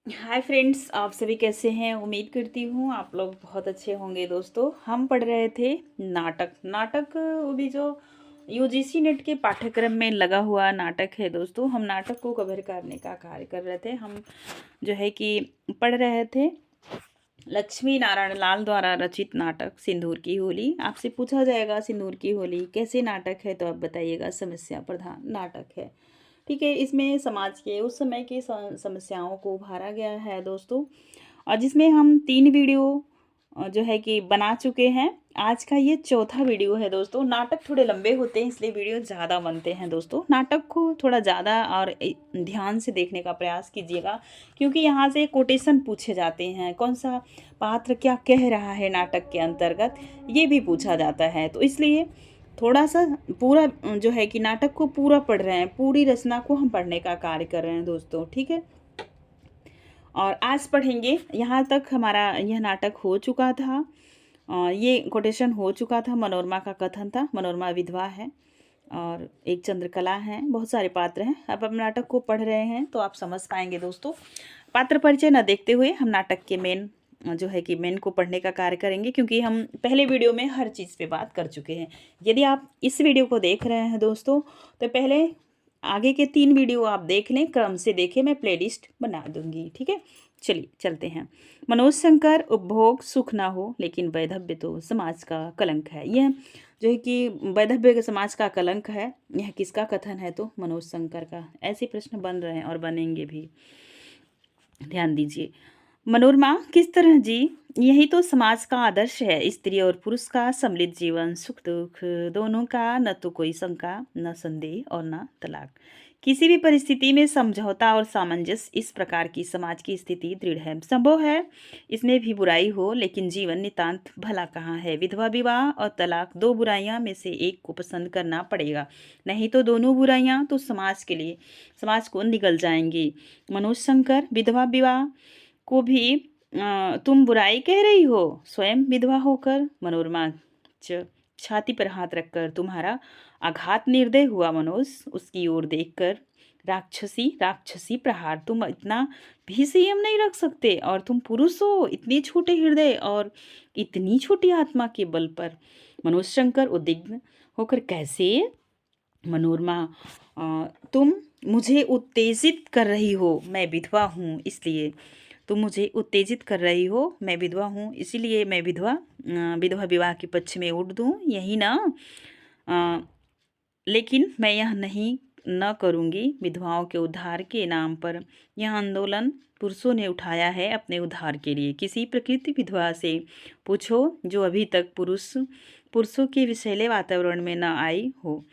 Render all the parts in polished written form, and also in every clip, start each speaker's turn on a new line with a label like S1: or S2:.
S1: Hi friends, आप सभी कैसे हैं। उम्मीद करती हूँ आप लोग बहुत अच्छे होंगे। दोस्तों, हम पढ़ रहे थे नाटक नाटक वो भी जो यूजीसी नेट के पाठ्यक्रम में लगा हुआ नाटक है। दोस्तों, हम नाटक को कवर करने का कार्य कर रहे थे। हम जो है कि पढ़ रहे थे लक्ष्मी नारायण लाल द्वारा रचित नाटक सिंदूर की होली। आपसे पूछा जाएगा सिंदूर की होली कैसे नाटक है, तो आप बताइएगा समस्या प्रधान नाटक है। ठीक है, इसमें समाज के उस समय की समस्याओं को उभारा गया है दोस्तों। और जिसमें हम 3 वीडियो जो है कि बना चुके हैं। आज का ये चौथा वीडियो है दोस्तों। नाटक थोड़े लंबे होते हैं इसलिए वीडियो ज़्यादा बनते हैं दोस्तों। नाटक को थोड़ा ज़्यादा और ध्यान से देखने का प्रयास कीजिएगा, क्योंकि यहाँ से कोटेशन पूछे जाते हैं। कौन सा पात्र क्या कह रहा है नाटक के अंतर्गत, ये भी पूछा जाता है। तो इसलिए थोड़ा सा पूरा जो है कि नाटक को पूरा पढ़ रहे हैं, पूरी रचना को हम पढ़ने का कार्य कर रहे हैं दोस्तों। ठीक है, और आज पढ़ेंगे। यहाँ तक हमारा यह नाटक हो चुका था। ये कोटेशन हो चुका था। मनोरमा का कथन था। मनोरमा विधवा है और एक चंद्रकला है। बहुत सारे पात्र हैं। अब हम नाटक को पढ़ रहे हैं तो आप समझ पाएंगे दोस्तों। पात्र परिचय न देखते हुए हम नाटक के मेन जो है कि मेन को पढ़ने का कार्य करेंगे, क्योंकि हम पहले वीडियो में हर चीज़ पे बात कर चुके हैं। यदि आप इस वीडियो को देख रहे हैं दोस्तों, तो पहले आगे के 3 वीडियो आप देख लें, क्रम से देखें। मैं प्लेलिस्ट बना दूंगी। ठीक है, चलिए चलते हैं। मनोज शंकर, उपभोग सुख ना हो लेकिन वैधव्य तो समाज का कलंक है। यह जो है कि वैधव्य के समाज का कलंक है, यह किसका कथन है? तो मनोज शंकर का। ऐसे प्रश्न बन रहे हैं और बनेंगे भी, ध्यान दीजिए। मनोरमा किस तरह जी? यही तो समाज का आदर्श है। स्त्री और पुरुष का सम्मिलित जीवन, सुख दुख दोनों का, न तो कोई शंका, न संदेह और न तलाक। किसी भी परिस्थिति में समझौता और सामंजस्य, इस प्रकार की समाज की स्थिति दृढ़ है। संभव है इसमें भी बुराई हो, लेकिन जीवन नितांत भला कहाँ है। विधवा विवाह और तलाक, दो बुराइयां में से एक को पसंद करना पड़ेगा, नहीं तो दोनों बुराइयां तो समाज को निगल जाएंगी। मनोज शंकर, विधवा विवाह को भी तुम बुराई कह रही हो, स्वयं विधवा होकर? मनोरमा छाती पर हाथ रखकर, तुम्हारा आघात निर्दय हुआ मनोज, उसकी ओर देखकर। राक्षसी राक्षसी प्रहार, तुम इतना भी संयम नहीं रख सकते, और तुम पुरुष हो, इतने छोटे हृदय और इतनी छोटी आत्मा के बल पर। मनोज शंकर उद्विग्न होकर, कैसे? मनोरमा, तुम मुझे उत्तेजित कर रही हो। मैं विधवा हूँ इसलिए तुम मुझे उत्तेजित कर रही हो। मैं विधवा हूँ इसीलिए मैं विधवा विवाह के पक्ष में उठ दूँ, यही ना? अ, लेकिन मैं यह नहीं न करूँगी। विधवाओं के उद्धार के नाम पर यह आंदोलन पुरुषों ने उठाया है अपने उद्धार के लिए। किसी प्रकृति विधवा से पूछो जो अभी तक पुरुषों के विषैले वातावरण में न आई हो।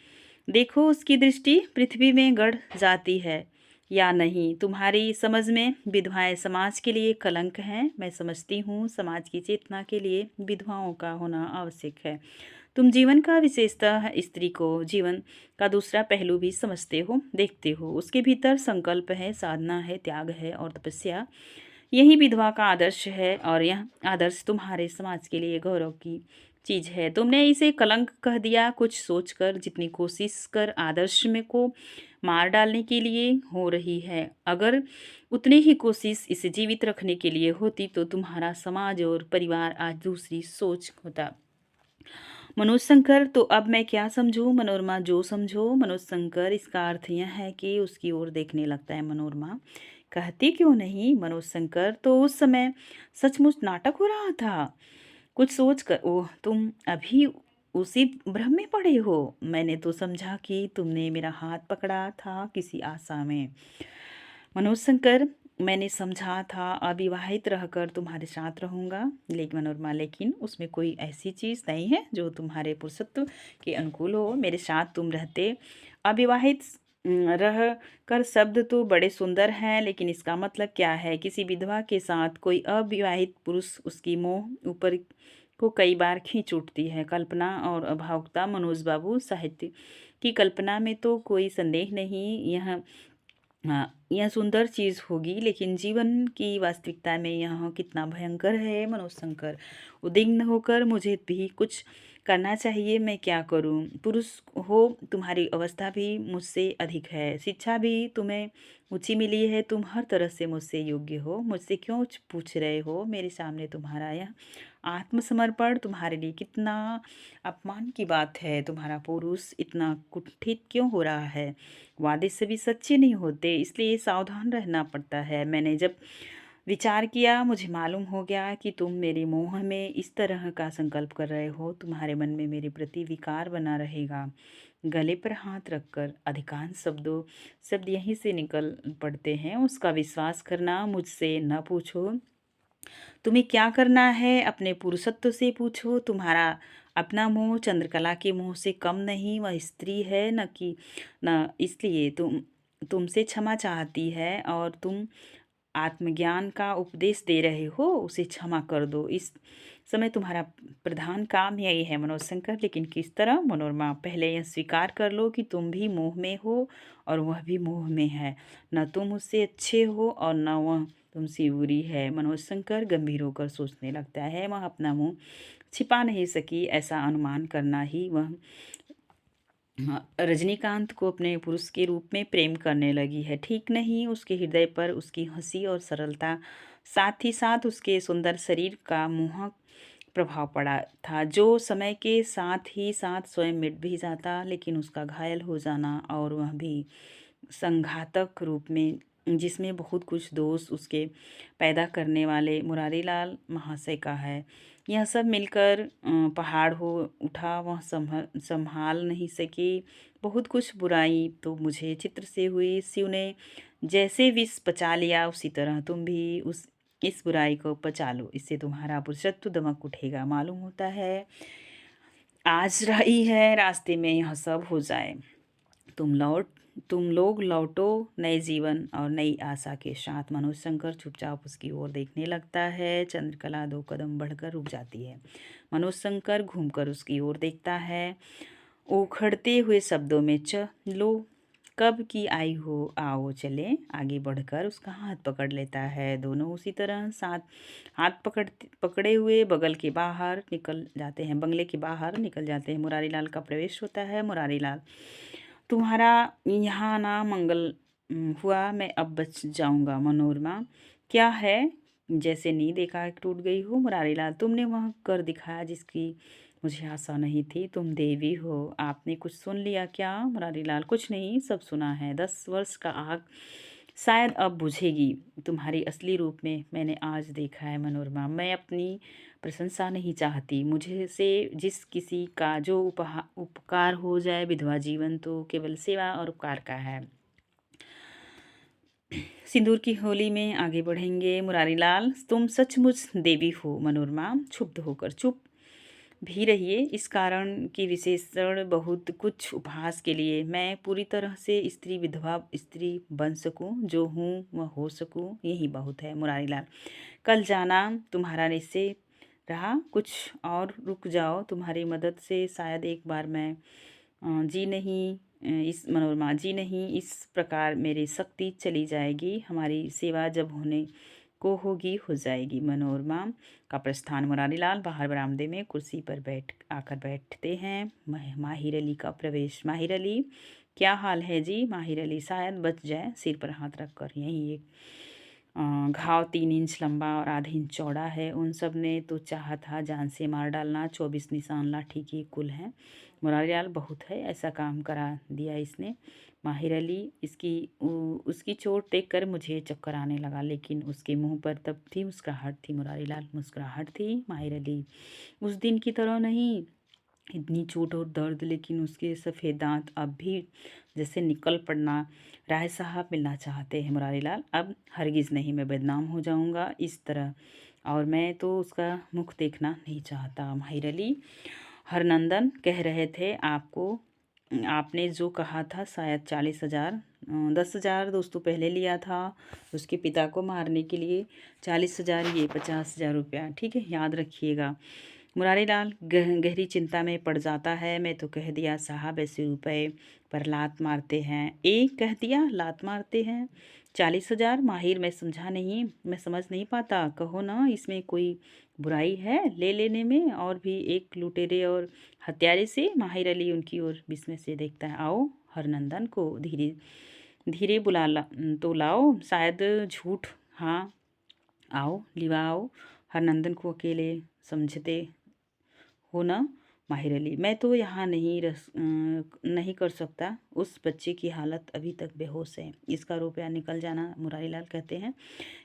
S1: देखो उसकी दृष्टि पृथ्वी में गड़ जाती है या नहीं। तुम्हारी समझ में विधवाएं समाज के लिए कलंक हैं। मैं समझती हूँ समाज की चेतना के लिए विधवाओं का होना आवश्यक है। तुम जीवन का, विशेषतः स्त्री को जीवन का दूसरा पहलू भी समझते हो, देखते हो। उसके भीतर संकल्प है, साधना है, त्याग है और तपस्या। यही विधवा का आदर्श है, और यह आदर्श तुम्हारे समाज के लिए गौरव की चीज है। तुमने इसे कलंक कह दिया कुछ सोचकर। जितनी कोशिश कर आदर्श में को मार डालने के लिए हो रही है, अगर उतनी ही कोशिश इसे जीवित रखने के लिए होती तो तुम्हारा समाज और परिवार आज दूसरी सोच होता। मनोज शंकर, तो अब मैं क्या समझूं? मनोरमा, जो समझो। मनोज शंकर, इसका अर्थ यह है कि उसकी ओर देखने लगता है। मनोरमा, कहती क्यों नहीं? मनोज शंकर, तो उस समय सचमुच नाटक हो रहा था। कुछ सोच कर, ओह, तुम अभी उसी भ्रम में पड़े हो। मैंने तो समझा कि तुमने मेरा हाथ पकड़ा था किसी आशा में। मनोज शंकर, मैंने समझा था अविवाहित रहकर तुम्हारे साथ रहूंगा। लेकिन मनोरमा, लेकिन उसमें कोई ऐसी चीज़ नहीं है जो तुम्हारे पुरुषत्व के अनुकूल हो। मेरे साथ तुम रहते। अविवाहित रह कर शब्द तो बड़े सुंदर हैं, लेकिन इसका मतलब क्या है? किसी विधवा के साथ कोई अविवाहित पुरुष उसकी मोह ऊपर को कई बार खींच उठती है। कल्पना और अभावुकता, मनोज बाबू, साहित्य की कल्पना में तो कोई संदेह नहीं। यह यह सुंदर चीज़ होगी, लेकिन जीवन की वास्तविकता में यह कितना भयंकर है मनोशंकर। उद्विग्न होकर मुझे भी कुछ करना चाहिए, मैं क्या करूं? पुरुष हो, तुम्हारी अवस्था भी मुझसे अधिक है, शिक्षा भी तुम्हें ऊंची मिली है, तुम हर तरह से मुझसे योग्य हो, मुझसे क्यों पूछ रहे हो? मेरे सामने तुम्हारा यह आत्मसमर्पण तुम्हारे लिए कितना अपमान की बात है। तुम्हारा पुरुष इतना कुंठित क्यों हो रहा है? वादे सभी सच्चे नहीं होते, इसलिए सावधान रहना पड़ता है। मैंने जब विचार किया, मुझे मालूम हो गया कि तुम मेरे मोह में इस तरह का संकल्प कर रहे हो। तुम्हारे मन में मेरे प्रति विकार बना रहेगा। गले पर हाथ रखकर अधिकांश शब्द यहीं से निकल पड़ते हैं। उसका विश्वास करना, मुझसे न पूछो तुम्हें क्या करना है, अपने पुरुषत्व से पूछो। तुम्हारा अपना मोह चंद्रकला के मोह से कम नहीं। वह स्त्री है न कि न इसलिए तुमसे क्षमा चाहती है, और तुम आत्मज्ञान का उपदेश दे रहे हो, उसे क्षमा कर दो। इस समय तुम्हारा प्रधान काम यही है मनोशंकर, लेकिन किस तरह? मनोरमा, पहले यह स्वीकार कर लो कि तुम भी मोह में हो और वह भी मोह में है। न तुम उससे अच्छे हो और न वह तुमसे बुरी है। मनोशंकर गंभीर होकर सोचने लगता है। वह अपना मुंह छिपा नहीं सकी। ऐसा अनुमान करना ही वह रजनीकांत को अपने पुरुष के रूप में प्रेम करने लगी है ठीक नहीं। उसके हृदय पर उसकी हंसी और सरलता, साथ ही साथ उसके सुंदर शरीर का मोहक प्रभाव पड़ा था, जो समय के साथ ही साथ स्वयं मिट भी जाता। लेकिन उसका घायल हो जाना, और वह भी संघातक रूप में, जिसमें बहुत कुछ दोष उसके पैदा करने वाले मुरारीलाल महाशय का है, यह सब मिलकर पहाड़ हो उठा। वह संभाल नहीं सकी। बहुत कुछ बुराई तो मुझे चित्र से हुई। शिव ने जैसे विष पचा लिया, उसी तरह तुम भी इस बुराई को पचा लो। इससे तुम्हारा पुरुषत्व दमक उठेगा। मालूम होता है आज रही है, रास्ते में यह सब हो जाए। तुम लोग लौटो नए जीवन और नई आशा के साथ। मनोज चुपचाप उसकी ओर देखने लगता है। चंद्रकला 2 कदम बढ़कर रुक जाती है। मनोज घूमकर उसकी ओर देखता है, उखड़ते हुए शब्दों में, चलो कब की आई हो, आओ चले। आगे बढ़कर उसका हाथ पकड़ लेता है। दोनों उसी तरह साथ हाथ पकड़े हुए बंगले के बाहर निकल जाते हैं। मुरारीलाल का प्रवेश होता है। मुरारीलाल, तुम्हारा यहाँ आना मंगल हुआ, मैं अब बच जाऊंगा। मनोरमा, क्या है? जैसे नींद एकाएक टूट गई हो। मुरारीलाल, तुमने वह कर दिखाया जिसकी मुझे आशा नहीं थी। तुम देवी हो, आपने कुछ सुन लिया क्या? मुरारीलाल, कुछ नहीं, सब सुना है। 10 वर्ष का आग शायद अब बुझेगी तुम्हारी असली रूप में। मैंने आज देखा है मनोरमा। मैं अपनी प्रशंसा नहीं चाहती। मुझे से जिस किसी का जो उपकार हो जाए, विधवा जीवन तो केवल सेवा और उपकार का है। सिंदूर की होली में आगे बढ़ेंगे। मुरारीलाल, तुम सचमुच देवी हो। मनोरमा क्षुब्ध होकर चुप भी रहिए। इस कारण की विशेषण बहुत कुछ उपहास के लिए। मैं पूरी तरह से स्त्री, विधवा स्त्री बन सकूं, जो हूँ वह हो सकूं, यही बहुत है। मुरारीलाल, कल जाना तुम्हारा निश्चय रहा। कुछ और रुक जाओ, तुम्हारी मदद से शायद एक बार मैं जी नहीं इस मनोरमा जी नहीं, इस प्रकार मेरी शक्ति चली जाएगी। हमारी सेवा जब होने को होगी, हो जाएगी। मनोरमा का प्रस्थान। मुरारीलाल बाहर बरामदे में कुर्सी पर बैठते हैं। माहिर अली का प्रवेश। माहिर अली, क्या हाल है जी? माहिर अली, शायद बच जाए। सिर पर हाथ रखकर, यही एक घाव 3 इंच लंबा और आधे इंच चौड़ा है। उन सब ने तो चाहा था जान से मार डालना। 24 निशान लाठी की कुल है। मुरारीलाल, बहुत है, ऐसा काम करा दिया इसने। माहिर अली, उसकी चोट देखकर मुझे चक्कर आने लगा, लेकिन उसके मुंह पर तब थी मुस्कुराहट थी। मुरारीलाल, मुस्कुराहट थी? माहिर अली, उस दिन की तरह नहीं। इतनी चोट और दर्द, लेकिन उसके सफ़ेद दांत अब भी जैसे निकल पड़ना। राय साहब मिलना चाहते हैं। मुरारीलाल, अब हरगिज़ नहीं, मैं बदनाम हो जाऊंगा इस तरह, और मैं तो उसका मुख देखना नहीं चाहता। माहिर अली, हरनंदन कह रहे थे आपने जो कहा था, शायद 40,000 10,000 दोस्तों पहले लिया था उसके पिता को मारने के लिए। 40,000 ये 50,000 रुपया, ठीक है, याद रखिएगा। मुरारी लाल गहरी चिंता में पड़ जाता है। मैं तो कह दिया साहब ऐसे रुपए पर लात मारते हैं। एक कह दिया लात मारते हैं। 40,000 माहिर, मैं समझा नहीं, मैं समझ नहीं पाता। कहो ना, इसमें कोई बुराई है ले लेने में? और भी एक लुटेरे और हत्यारे से। माहिर अली उनकी ओर विस्मय से देखता है। आओ हरनंदन को धीरे धीरे तो लाओ, शायद झूठ। हाँ आओ, लिवाओ। हरनंदन को अकेले समझते हो ना माहिर अली? मैं तो यहाँ नहीं कर सकता। उस बच्चे की हालत अभी तक बेहोश है। इसका रुपया निकल जाना, मुरारी लाल कहते हैं,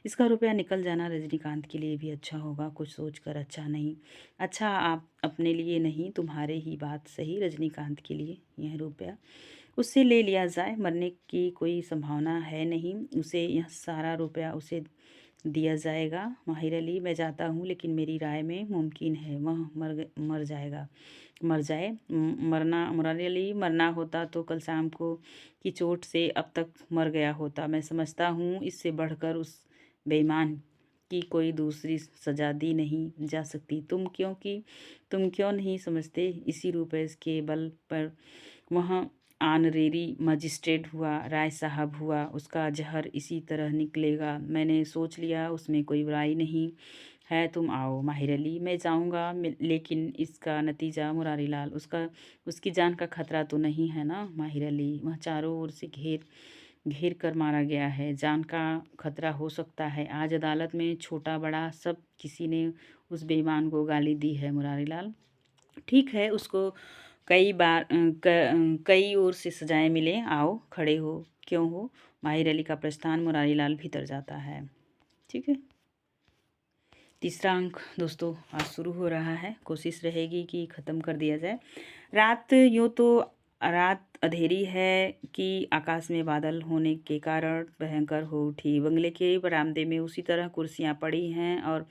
S1: इसका रुपया निकल जाना रजनीकांत के लिए भी अच्छा होगा। कुछ सोचकर अच्छा नहीं। अच्छा, आप अपने लिए नहीं, तुम्हारे ही बात सही, रजनीकांत के लिए यह रुपया उससे ले लिया जाए। मरने की कोई संभावना है नहीं। उसे यह सारा रुपया उसे दिया जाएगा। माहिर अली, मैं जाता हूँ, लेकिन मेरी राय में मुमकिन है वह मर जाएगा, मर जाए। मुरारी अली, मरना होता तो कल शाम को की चोट से अब तक मर गया होता। मैं समझता हूँ इससे बढ़कर उस बेईमान की कोई दूसरी सजा दी नहीं जा सकती। तुम क्यों नहीं समझते? इसी रुपये के बल पर वह आनरेरी मजिस्ट्रेट हुआ, राय साहब हुआ। उसका जहर इसी तरह निकलेगा। मैंने सोच लिया, उसमें कोई बुराई नहीं है। तुम आओ माहिर अली। मैं जाऊंगा, लेकिन इसका नतीजा मुरारी लाल, उसकी जान का खतरा तो नहीं है ना माहिर अली? वह चारों ओर से घेर घेर कर मारा गया है। जान का खतरा हो सकता है। आज अदालत में छोटा बड़ा सब किसी ने उस बेईमान को गाली दी है मुरारी लाल। ठीक है, उसको कई ओर से सजाएं मिले। आओ खड़े हो। क्यों हो? माहिर अली का प्रस्थान। मुरारी लाल भीतर जाता है। ठीक है, तीसरा अंक दोस्तों आज शुरू हो रहा है। कोशिश रहेगी कि ख़त्म कर दिया जाए। रात अंधेरी है कि आकाश में बादल होने के कारण भयंकर हो उठी। बंगले के बरामदे में उसी तरह कुर्सियां पड़ी हैं और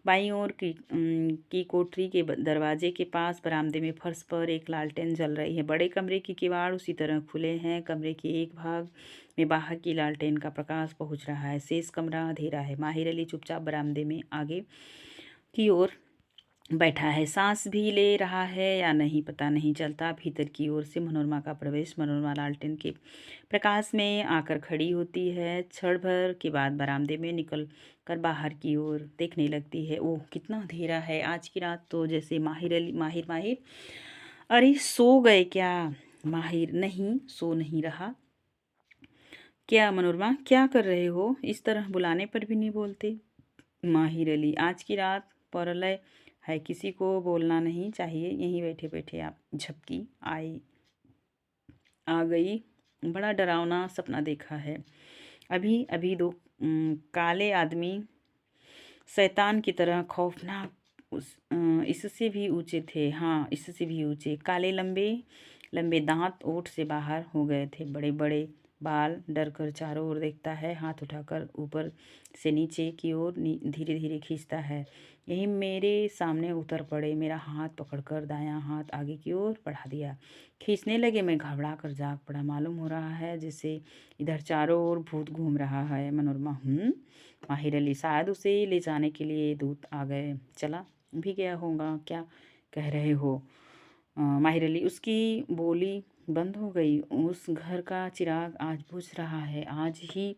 S1: बाईं ओर की कोठरी के दरवाजे के पास बरामदे में फर्श पर एक लालटेन जल रही है। बड़े कमरे की किवाड़ उसी तरह खुले हैं। कमरे के एक भाग में बाहर की लालटेन का प्रकाश पहुंच रहा है। शेष कमरा अंधेरा है। माहिर अली चुपचाप बरामदे में आगे की ओर बैठा है। सांस भी ले रहा है या नहीं पता नहीं चलता। भीतर की ओर से मनोरमा का प्रवेश। मनोरमा लालटेन के प्रकाश में आकर खड़ी होती है। क्षण भर के बाद बरामदे में निकल कर बाहर की ओर देखने लगती है। ओह, कितना अंधेरा है। आज की रात तो जैसे माहिर अरे सो गए क्या? माहिर, नहीं, सो नहीं रहा। क्या मनोरमा, क्या कर रहे हो? इस तरह बुलाने पर भी नहीं बोलते। माहिर अली, आज की रात परलय है, किसी को बोलना नहीं चाहिए। यहीं बैठे बैठे आप झपकी आ गई। बड़ा डरावना सपना देखा है। अभी अभी दो काले आदमी शैतान की तरह खौफनाक, इससे भी ऊंचे थे। हाँ, इससे भी ऊंचे। काले लंबे लंबे दांत ओठ से बाहर हो गए थे। बड़े बड़े बाल। डर कर चारों ओर देखता है। हाथ उठाकर ऊपर से नीचे की ओर धीरे धीरे खींचता है। यही मेरे सामने उतर पड़े। मेरा हाथ पकड़कर दायां हाथ आगे की ओर बढ़ा दिया। खींचने लगे। मैं घबरा कर जाग पड़ा। मालूम हो रहा है जैसे इधर चारों ओर भूत घूम रहा है। मनोरमा, माहिर अली, शायद उसे ले जाने के लिए दूत आ गए। चला भी गया होगा। क्या कह रहे हो? माहिर अली, उसकी बोली बंद हो गई। उस घर का चिराग आज बुझ रहा है। आज ही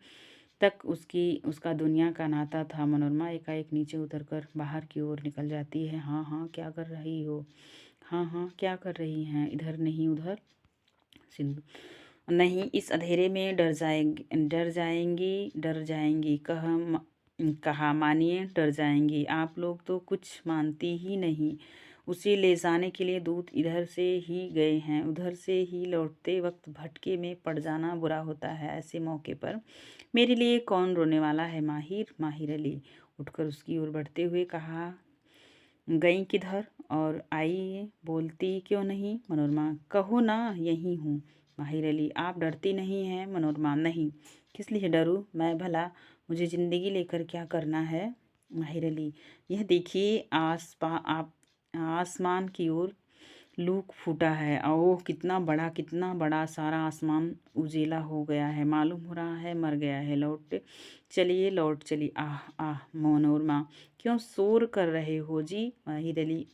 S1: तक उसका दुनिया का नाता था। मनोरमा एकाएक नीचे उतरकर बाहर की ओर निकल जाती है। हाँ हाँ, क्या कर रही हो? हाँ हाँ, क्या कर रही हैं? इधर नहीं, उधर। सिंधु, नहीं, इस अंधेरे में डर जाएंगी। कहा मानिए, डर जाएंगी। आप लोग तो कुछ मानती ही नहीं। उसे ले जाने के लिए दूत इधर से ही गए हैं। उधर से ही लौटते वक्त भटके में पड़ जाना बुरा होता है। ऐसे मौके पर मेरे लिए कौन रोने वाला है? माहिर अली उठकर उसकी ओर बढ़ते हुए कहा, गई किधर और आई? बोलती क्यों नहीं? मनोरमा, कहो ना, यहीं हूँ। माहिर अली, आप डरती नहीं हैं? मनोरमा, नहीं, किस लिए डरूं मैं भला? मुझे ज़िंदगी लेकर क्या करना है? माहिर अली, यह देखिए, आसमान की ओर लूक फूटा है। ओह, कितना बड़ा सारा आसमान उजेला हो गया है। मालूम हो रहा है मर गया है। लौट चली। आह आह। मनोरमा, क्यों शोर कर रहे हो जी? माहिर अली,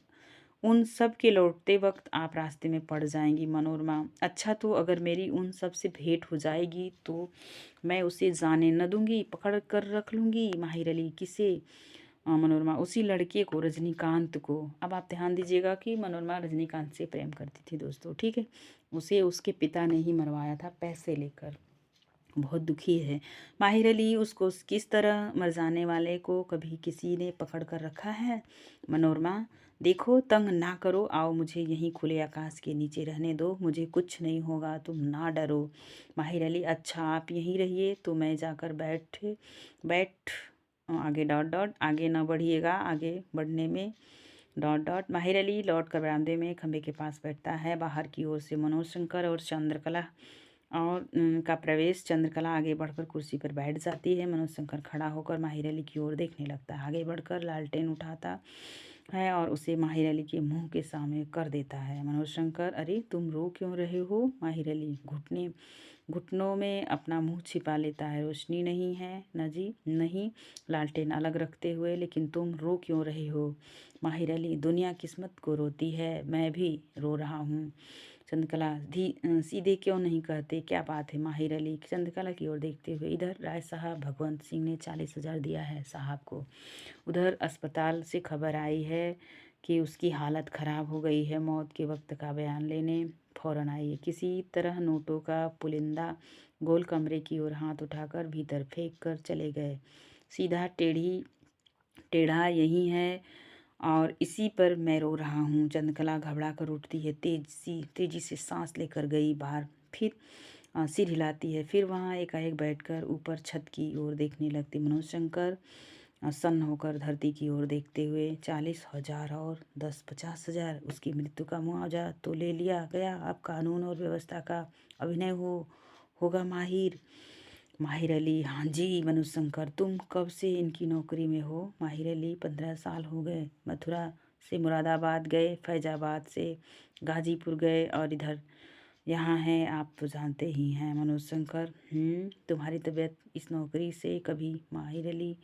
S1: उन सब के लौटते वक्त आप रास्ते में पड़ जाएंगी मनोरमा। अच्छा तो अगर मेरी उन सब से भेंट हो जाएगी तो मैं उसे जाने न दूंगी, पकड़ कर रख लूँगी। माहिर अली किसे? मनोरमा उसी लड़के को, रजनीकांत को। अब आप ध्यान दीजिएगा कि मनोरमा रजनीकांत से प्रेम करती थी दोस्तों, ठीक है। उसे उसके पिता ने ही मरवाया था पैसे लेकर। बहुत दुखी है माहिर अली। उसको किस तरह मर जाने वाले को कभी किसी ने पकड़ कर रखा है? मनोरमा देखो, तंग ना करो, आओ मुझे यहीं खुले आकाश के नीचे रहने दो, मुझे कुछ नहीं होगा, तुम ना डरो। माहिर अली अच्छा आप यहीं रहिए तो मैं जाकर बैठ आगे डॉट डॉट, आगे ना बढ़िएगा, आगे बढ़ने में डॉट डॉट। माहिर अली लौट कर बरामदे में खंबे के पास बैठता है। बाहर की ओर से मनोज शंकर और चंद्रकला और का प्रवेश। चंद्रकला आगे बढ़कर कुर्सी पर बैठ जाती है। मनोज शंकर खड़ा होकर माहिर अली की ओर देखने लगता है। आगे बढ़कर लालटेन उठाता है और उसे माहिर अली के मुंह के सामने कर देता है। मनोज शंकर अरे तुम रो क्यों रहे हो? माहिर अली घुटनों में अपना मुंह छिपा लेता है। रोशनी नहीं है न जी, नहीं। लालटेन अलग रखते हुए लेकिन तुम रो क्यों रहे हो? माहिर अली दुनिया किस्मत को रोती है, मैं भी रो रहा हूँ। चंद्रकला सीधे क्यों नहीं कहते, क्या बात है? माहिर अली चंद्रकला की ओर देखते हुए इधर राय साहब भगवंत सिंह ने 40,000 दिया है साहब को। उधर अस्पताल से खबर आई है कि उसकी हालत ख़राब हो गई है, मौत के वक्त का बयान लेने फ़ौरन आइए। किसी तरह नोटों का पुलिंदा गोल कमरे की ओर हाथ उठाकर भीतर फेंक कर चले गए। सीधा टेढ़ा यही है और इसी पर मैं रो रहा हूँ। चंद्रकला घबरा कर उठती है, तेजी से सांस लेकर गई बाहर, फिर सिर हिलाती है, फिर वहाँ एकाएक बैठकर ऊपर छत की ओर देखने लगती। मनोज शंकर सन्न होकर धरती की ओर देखते हुए 40,000 और 10-50,000 उसकी मृत्यु का मुआवजा तो ले लिया गया, अब कानून और व्यवस्था का अभिनय होगा। माहिर अली हाँ जी। मनोज शंकर तुम कब से इनकी नौकरी में हो? माहिर अली 15 साल हो गए। मथुरा से मुरादाबाद गए, फैजाबाद से गाजीपुर गए और इधर यहाँ हैं, आप तो जानते ही हैं। मनोज शंकर तुम्हारी तबीयत इस नौकरी से कभी? माहिर अली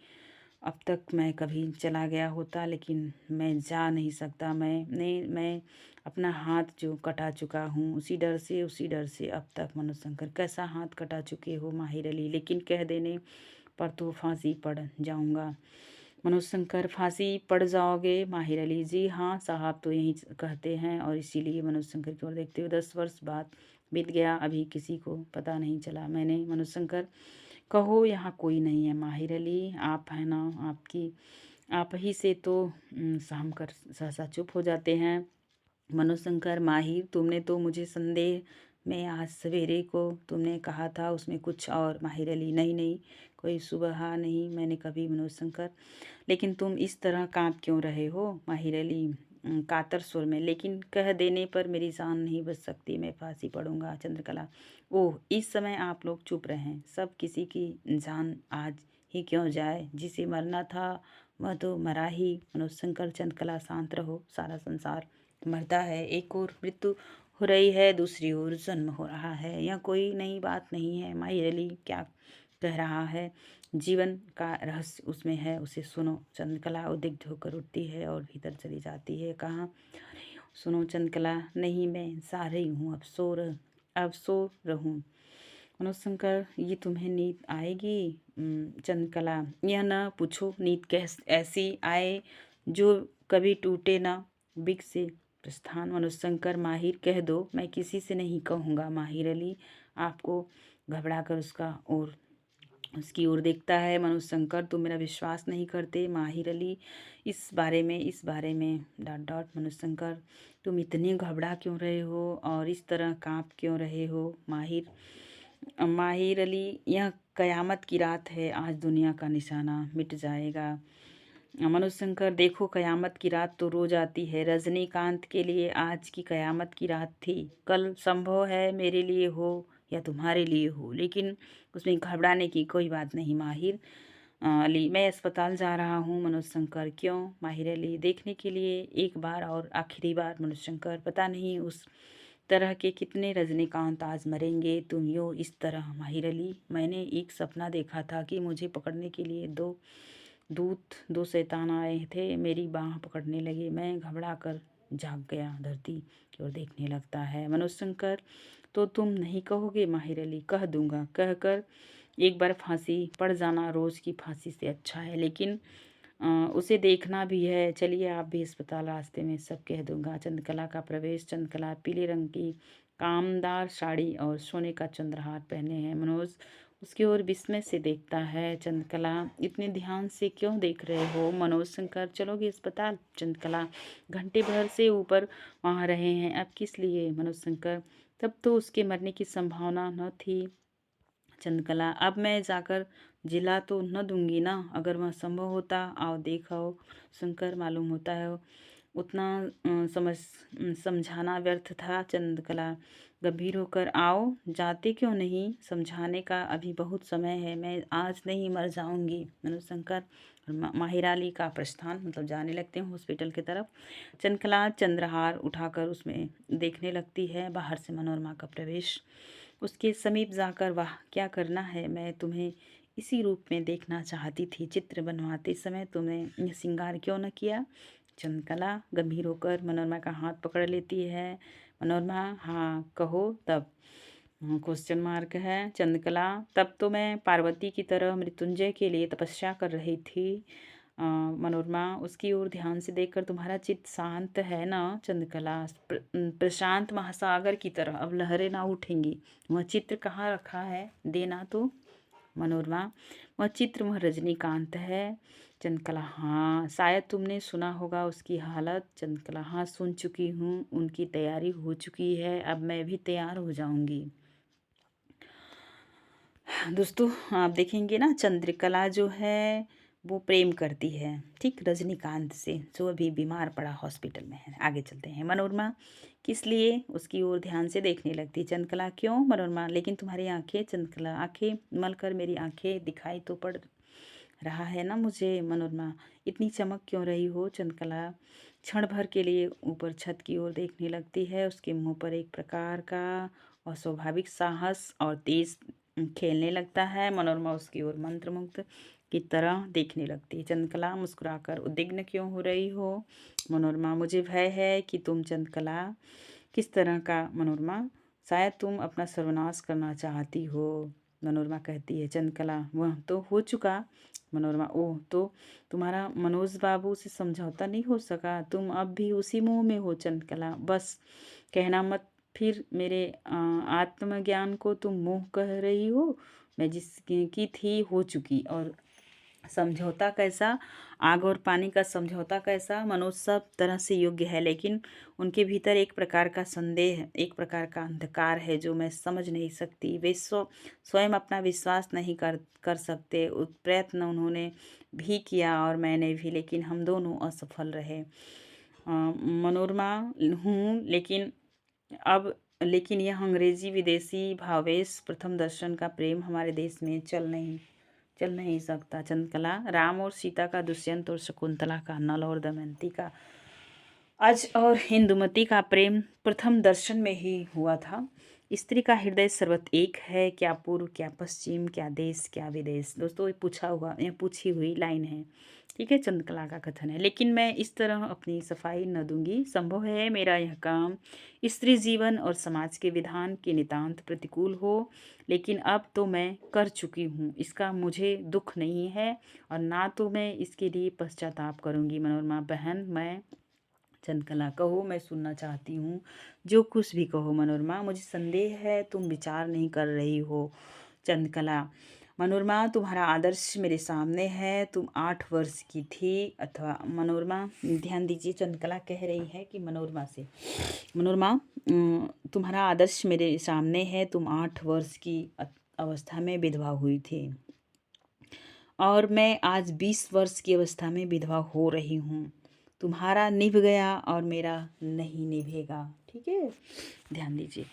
S1: अब तक मैं कभी चला गया होता लेकिन मैं जा नहीं सकता। मैं अपना हाथ जो कटा चुका हूँ उसी डर से अब तक। मनोज शंकर कैसा हाथ कटा चुके हो? माहिर अली लेकिन कह देने पर तो फांसी पड़ जाऊंगा। मनोज शंकर फांसी पड़ जाओगे? माहिर अली जी हाँ साहब तो यही कहते हैं और इसीलिए। मनोज शंकर की ओर देखते हुए 10 वर्ष बाद बीत गया, अभी किसी को पता नहीं चला। मैंने मनोज शंकर कहो यहाँ कोई नहीं है। माहिर अली आप है ना, आप ही से तो सहम कर सहसा चुप हो जाते हैं। मनोज शंकर माहिर तुमने तो मुझे संदेह में आज सवेरे को तुमने कहा था उसमें कुछ और। माहिर अली नहीं कोई सुबह नहीं मैंने कभी। मनोज शंकर लेकिन तुम इस तरह कांप क्यों रहे हो? माहिर अली कातर सुर में लेकिन कह देने पर मेरी जान नहीं बच सकती, मैं फांसी पड़ूंगा। चंद्रकला ओह इस समय आप लोग चुप रहें, सब किसी की जान आज ही क्यों जाए, जिसे मरना था वह तो मरा ही। मनोज शंकर चंद्रकला शांत रहो, सारा संसार मरता है, एक और मृत्यु हो रही है, दूसरी ओर जन्म हो रहा है, यह कोई नई बात नहीं है। माहिर अली क्या कह रहा है? जीवन का रहस्य उसमें है, उसे सुनो। चंद्रकला उद्विग्न होकर उठती है और भीतर चली जाती है। कहाँ सुनो चंद्रकला? नहीं मैं सा रही हूँ, अब सो रहूँ। मनोज शंकर ये तुम्हें नींद आएगी? चंद्रकला यह ना पूछो, नींद कैस ऐसी आए जो कभी टूटे ना। बिग से प्रस्थान। मनोज शंकर माहिर कह दो, मैं किसी से नहीं कहूँगा। माहिर अली आपको घबरा कर उसकी ओर देखता है। मनोज शंकर तुम मेरा विश्वास नहीं करते? माहिर अली इस बारे में डॉट डॉट। मनोज शंकर तुम इतने घबरा क्यों रहे हो और इस तरह कांप क्यों रहे हो? माहिर अली यह कयामत की रात है, आज दुनिया का निशाना मिट जाएगा। मनोज शंकर देखो कयामत की रात तो रोज आती है, रजनीकांत के लिए आज की कयामत की रात थी। कल संभव है मेरे लिए हो या तुम्हारे लिए हो, लेकिन उसमें घबराने की कोई बात नहीं। माहिर अली मैं अस्पताल जा रहा हूँ। मनोज शंकर क्यों? माहिर अली देखने के लिए, एक बार और आखिरी बार। मनोज शंकर पता नहीं उस तरह के कितने रजनीकांत आज मरेंगे, तुम यो इस तरह। माहिर अली मैंने एक सपना देखा था कि मुझे पकड़ने के लिए दो शैतान आए थे, मेरी बाह पकड़ने लगे, मैं घबरा कर जाग गया, धरती की ओर देखने लगता है। मनोज शंकर, तो तुम नहीं कहोगे? माहिर अली, कह दूंगा, कहकर एक बार फांसी पड़ जाना रोज की फांसी से अच्छा है, लेकिन उसे देखना भी है। चलिए आप भी अस्पताल, रास्ते में सब कह दूंगा। चंद्रकला का प्रवेश। चंद्रकला पीले रंग की कामदार साड़ी और सोने का चंद्रहार पहने हैं। मनोज उसकी ओर विस्मय से देखता है। चंद्रकला, इतने ध्यान से क्यों देख रहे हो? मनोज शंकर, चलोगे अस्पताल? चंद्रकला, घंटे भर से ऊपर वहाँ रहे हैं, अब किस लिए? मनोज शंकर, तब तो उसके मरने की संभावना न थी। चंद्रकला, अब मैं जाकर जिला तो न दूंगी ना? अगर वह संभव होता, आओ देखो। शंकर, मालूम होता है उतना समझाना व्यर्थ था। चंद्रकला गंभीर होकर, आओ, जाते क्यों नहीं? समझाने का अभी बहुत समय है, मैं आज नहीं मर जाऊंगी। मनोज शंकर और माहिरा अली का प्रस्थान, मतलब जाने लगते हैं हॉस्पिटल की तरफ। चंद्रकला चंद्रहार उठाकर उसमें देखने लगती है। बाहर से मनोरमा का प्रवेश। उसके समीप जाकर, वाह क्या करना है, मैं तुम्हें इसी रूप में देखना चाहती थी। चित्र बनवाते समय तुमने यह श्रृंगार क्यों न किया? चंद्रकला गंभीर होकर मनोरमा का हाथ पकड़ लेती है। मनोरमा, हाँ कहो तब? क्वेश्चन मार्क है। चंद्रकला, तब तो मैं पार्वती की तरह मृत्युंजय के लिए तपस्या कर रही थी। मनोरमा उसकी ओर ध्यान से देखकर, तुम्हारा चित्त शांत है ना? चंद्रकला, प्रशांत महासागर की तरह, अब लहरें ना उठेंगी। वह चित्र कहाँ रखा है, देना तो। मनोरमा, वह चित्र, वह रजनीकांत है। चंद्रकला, हाँ शायद तुमने सुना होगा उसकी हालत। चंद्रकला, हाँ सुन चुकी हूँ, उनकी तैयारी हो चुकी है, अब मैं भी तैयार हो जाऊंगी। दोस्तों आप देखेंगे ना, चंद्रकला जो है वो प्रेम करती है, ठीक, रजनीकांत से, जो अभी बीमार पड़ा हॉस्पिटल में है। आगे चलते हैं। मनोरमा किस लिए उसकी ओर ध्यान से देखने लगती। चंद्रकला, क्यों? मनोरमा, लेकिन तुम्हारी आंखें। चंद्रकला, आंखें मल कर मेरी आंखें दिखाई तो पड़ रहा है ना मुझे। मनोरमा, इतनी चमक क्यों रही हो? चंद्रकला क्षण भर के लिए ऊपर छत की ओर देखने लगती है। उसके मुंह पर एक प्रकार का अस्वाभाविक साहस और तेज खेलने लगता है। मनोरमा उसकी ओर मंत्रमुग्ध की तरह देखने लगती है। चंद्रकला मुस्कुराकर, उद्विग्न क्यों हो रही हो? मनोरमा, मुझे भय है कि तुम। चंद्रकला, किस तरह का? मनोरमा, शायद तुम अपना सर्वनाश करना चाहती हो। मनोरमा कहती है। चंद्रकला, वह तो हो चुका। मनोरमा, ओह, तो तुम्हारा मनोज बाबू से समझौता नहीं हो सका? तुम अब भी उसी मुंह में हो। चंद्रकला, बस कहना मत फिर मेरे आत्मज्ञान को तुम मुँह कह रही हो। मैं जिसकी की थी हो चुकी, और समझौता कैसा? आग और पानी का समझौता कैसा? मनोज सब तरह से योग्य है, लेकिन उनके भीतर एक प्रकार का संदेह, एक प्रकार का अंधकार है जो मैं समझ नहीं सकती। वे स्वयं अपना विश्वास नहीं कर कर सकते। प्रयत्न उन्होंने भी किया और मैंने भी, लेकिन हम दोनों असफल रहे। मनोरमा हूँ, लेकिन यह अंग्रेजी विदेशी भावेश प्रथम दर्शन का प्रेम हमारे देश में चल नहीं सकता। चंद्रकला, राम और सीता का, दुष्यंत और शकुंतला का, नल और दमयंती का, अज और इंदुमती का प्रेम प्रथम दर्शन में ही हुआ था। स्त्री का हृदय सर्वत एक है, क्या पूर्व, क्या पश्चिम, क्या देश, क्या विदेश। दोस्तों ये पूछी हुई लाइन है, ठीक है, चंद्रकला का कथन है। लेकिन मैं इस तरह अपनी सफाई न दूंगी। संभव है मेरा यह काम स्त्री जीवन और समाज के विधान के नितांत प्रतिकूल हो, लेकिन अब तो मैं कर चुकी हूँ, इसका मुझे दुख नहीं है, और ना तो मैं इसके लिए पश्चाताप करूँगी। मनोरमा बहन, मैं। चंद्रकला, कहो, मैं सुनना चाहती हूँ, जो कुछ भी कहो। मनोरमा, मुझे संदेह है तुम विचार नहीं कर रही हो। चंद्रकला, मनोरमा, तुम्हारा आदर्श मेरे सामने है। तुम 8 वर्ष की थी, अथवा मनोरमा, ध्यान दीजिए, चंद्रकला कह रही है कि मनोरमा से, मनोरमा, तुम्हारा आदर्श मेरे सामने है। तुम 8 वर्ष की अवस्था में विधवा हुई थी, और मैं आज 20 वर्ष की अवस्था में विधवा हो रही हूँ। तुम्हारा निभ गया और मेरा नहीं निभेगा, ठीक है, ध्यान दीजिए।